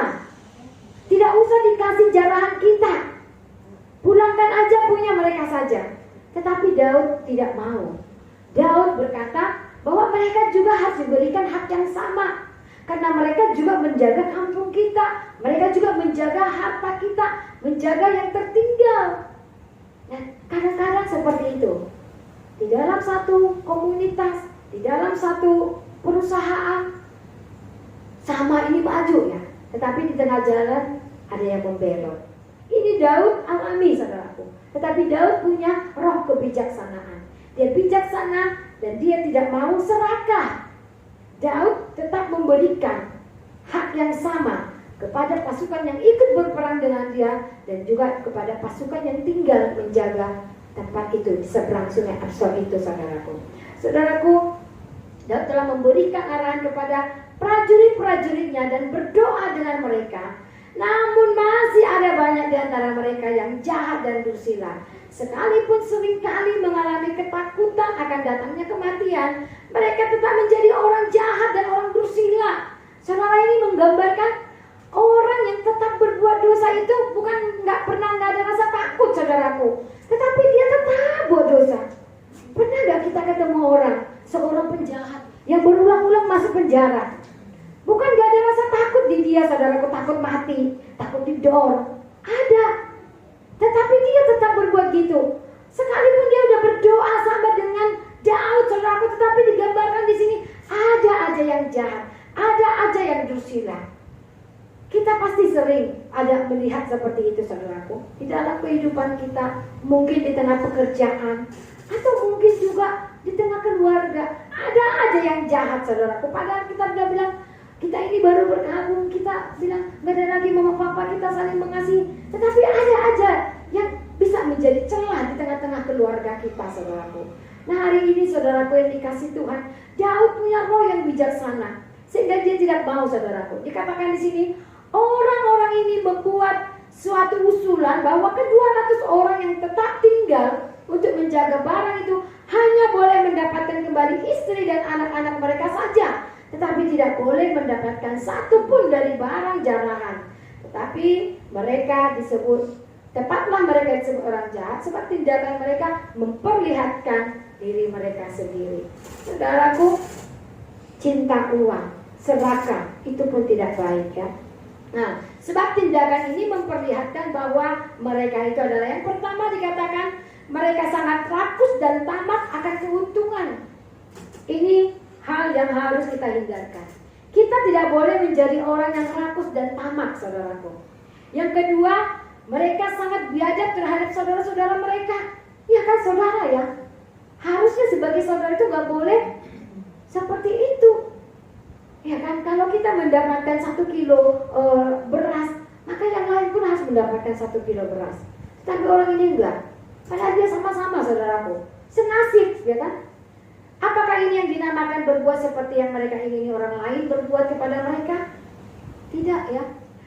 tidak usah dikasih jarahan kita, pulangkan aja punya mereka saja. Tetapi Daud tidak mau. Daud berkata bahwa mereka juga harus diberikan hak yang sama, karena mereka juga menjaga kampung kita, mereka juga menjaga harta kita, menjaga yang tertinggal. Nah, kadang-kadang seperti itu. Di dalam satu komunitas, di dalam satu perusahaan, sama ini maju ya, tetapi di tengah jalan ada yang membelot. Ini Daud alami saudaraku. Tetapi Daud punya roh kebijaksanaan. Dia bijaksana dan dia tidak mau serakah. Daud tetap memberikan hak yang sama kepada pasukan yang ikut berperang dengan dia dan juga kepada pasukan yang tinggal menjaga tempat itu di seberang sungai Absor itu, saudaraku. Saudaraku, Daud telah memberikan arahan kepada prajurit-prajuritnya dan berdoa dengan mereka. Namun masih ada banyak di antara mereka yang jahat dan dursila. Sekalipun seringkali mengalami ketakutan akan datangnya kematian, mereka tetap menjadi orang jahat dan orang dursila. Saudara, ini menggambarkan orang yang tetap berbuat dosa itu bukan nggak ada rasa takut, saudaraku, tetapi dia tetap buat dosa. Pernah nggak kita ketemu seorang penjahat yang berulang-ulang masuk penjara? Bukan gak ada rasa takut di dia, saudaraku, takut mati, takut didor. Ada. Tetapi dia tetap berbuat gitu. Sekalipun dia udah berdoa sama dengan Daud, saudaraku, tetapi digambarkan di sini ada aja yang jahat, ada aja yang dursila. Kita pasti sering ada melihat seperti itu, saudaraku, di dalam kehidupan kita, mungkin di tengah pekerjaan, atau mungkin juga di tengah keluarga. Ada aja yang jahat, saudaraku. Padahal kita udah bilang, kita ini baru bergabung, kita bilang gak ada lagi mama papa, kita saling mengasihi. Tetapi ada aja yang bisa menjadi celah di tengah-tengah keluarga kita, saudaraku. Nah, hari ini saudaraku yang dikasih Tuhan, Daud punya roh yang bijaksana sehingga dia tidak mau, saudaraku. Dikatakan di sini, orang-orang ini membuat suatu usulan bahwa ke-200 orang yang tetap tinggal untuk menjaga barang itu hanya boleh mendapatkan kembali istri dan anak-anak mereka saja, tetapi tidak boleh mendapatkan satu pun dari barang jarahan. Tetapi mereka tepatlah mereka disebut orang jahat, sebab tindakan mereka memperlihatkan diri mereka sendiri. Saudaraku, cinta uang, serakah, itu pun tidak baik ya. Nah, sebab tindakan ini memperlihatkan bahwa mereka itu adalah, yang pertama dikatakan, mereka sangat rakus dan tamak akan keuntungan. Ini hal yang harus kita hindarkan. Kita tidak boleh menjadi orang yang rakus dan tamak, saudaraku. Yang kedua, mereka sangat biadab terhadap saudara-saudara mereka. Ya kan, saudara ya? Harusnya sebagai saudara itu gak boleh seperti itu. Ya kan, kalau kita mendapatkan 1 kilo beras, maka yang lain pun harus mendapatkan 1 kilo beras. Tapi orang ini enggak. Padahal dia sama-sama, saudaraku, senasib, ya kan? Apakah ini yang dinamakan berbuat seperti yang mereka ingini orang lain berbuat kepada mereka? Tidak ya.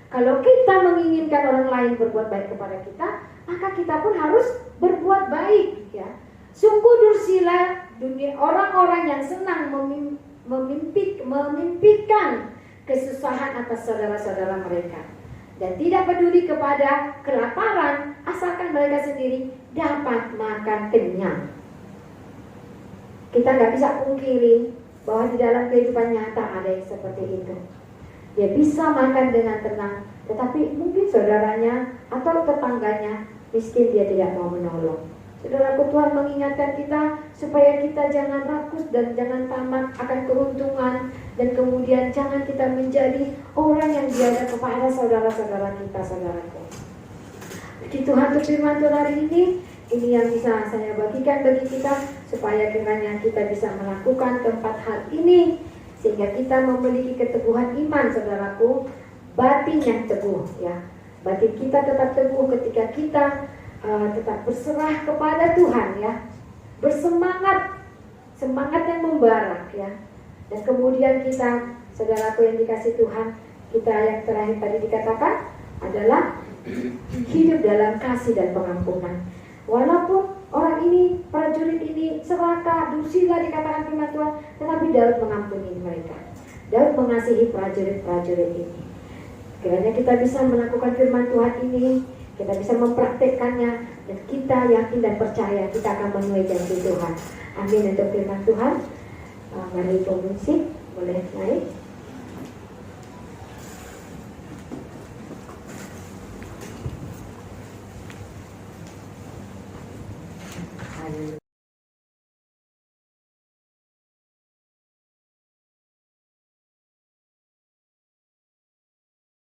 Kalau kita menginginkan orang lain berbuat baik kepada kita, maka kita pun harus berbuat baik ya. Sungguh dursila dunia orang-orang yang senang memimpikan kesusahan atas saudara-saudara mereka dan tidak peduli kepada kelaparan asalkan mereka sendiri dapat makan kenyang. Kita nggak bisa pungkiri bahwa di dalam kehidupan nyata ada yang seperti itu. Dia bisa makan dengan tenang, tetapi mungkin saudaranya atau tetangganya miskin, dia tidak mau menolong. Saudaraku, Tuhan mengingatkan kita supaya kita jangan rakus dan jangan tamak akan keuntungan, dan kemudian jangan kita menjadi orang yang biadab kepada saudara-saudara kita, saudaraku. Puji Tuhan untuk firman Tuhan hari ini yang bisa saya bagikan bagi kita supaya kiranya kita bisa melakukan keempat hal ini sehingga kita memiliki keteguhan iman, saudaraku, batin yang teguh ya. Batin kita tetap teguh ketika kita tetap berserah kepada Tuhan ya, bersemangat, semangat yang membara ya. Dan kemudian kita, saudaraku yang dikasih Tuhan, kita yang terakhir tadi dikatakan adalah hidup dalam kasih dan pengampunan. Walaupun orang ini, prajurit ini serakah, dursila dikatakan firman Tuhan, tetapi Daud mengampuni mereka. Daud mengasihi prajurit-prajurit ini. Kiranya kita bisa melakukan firman Tuhan ini, kita bisa mempraktekkannya, dan kita yakin dan percaya kita akan memenuhi janji Tuhan. Amin untuk firman Tuhan. Mari pemusik boleh naik. Haleluya.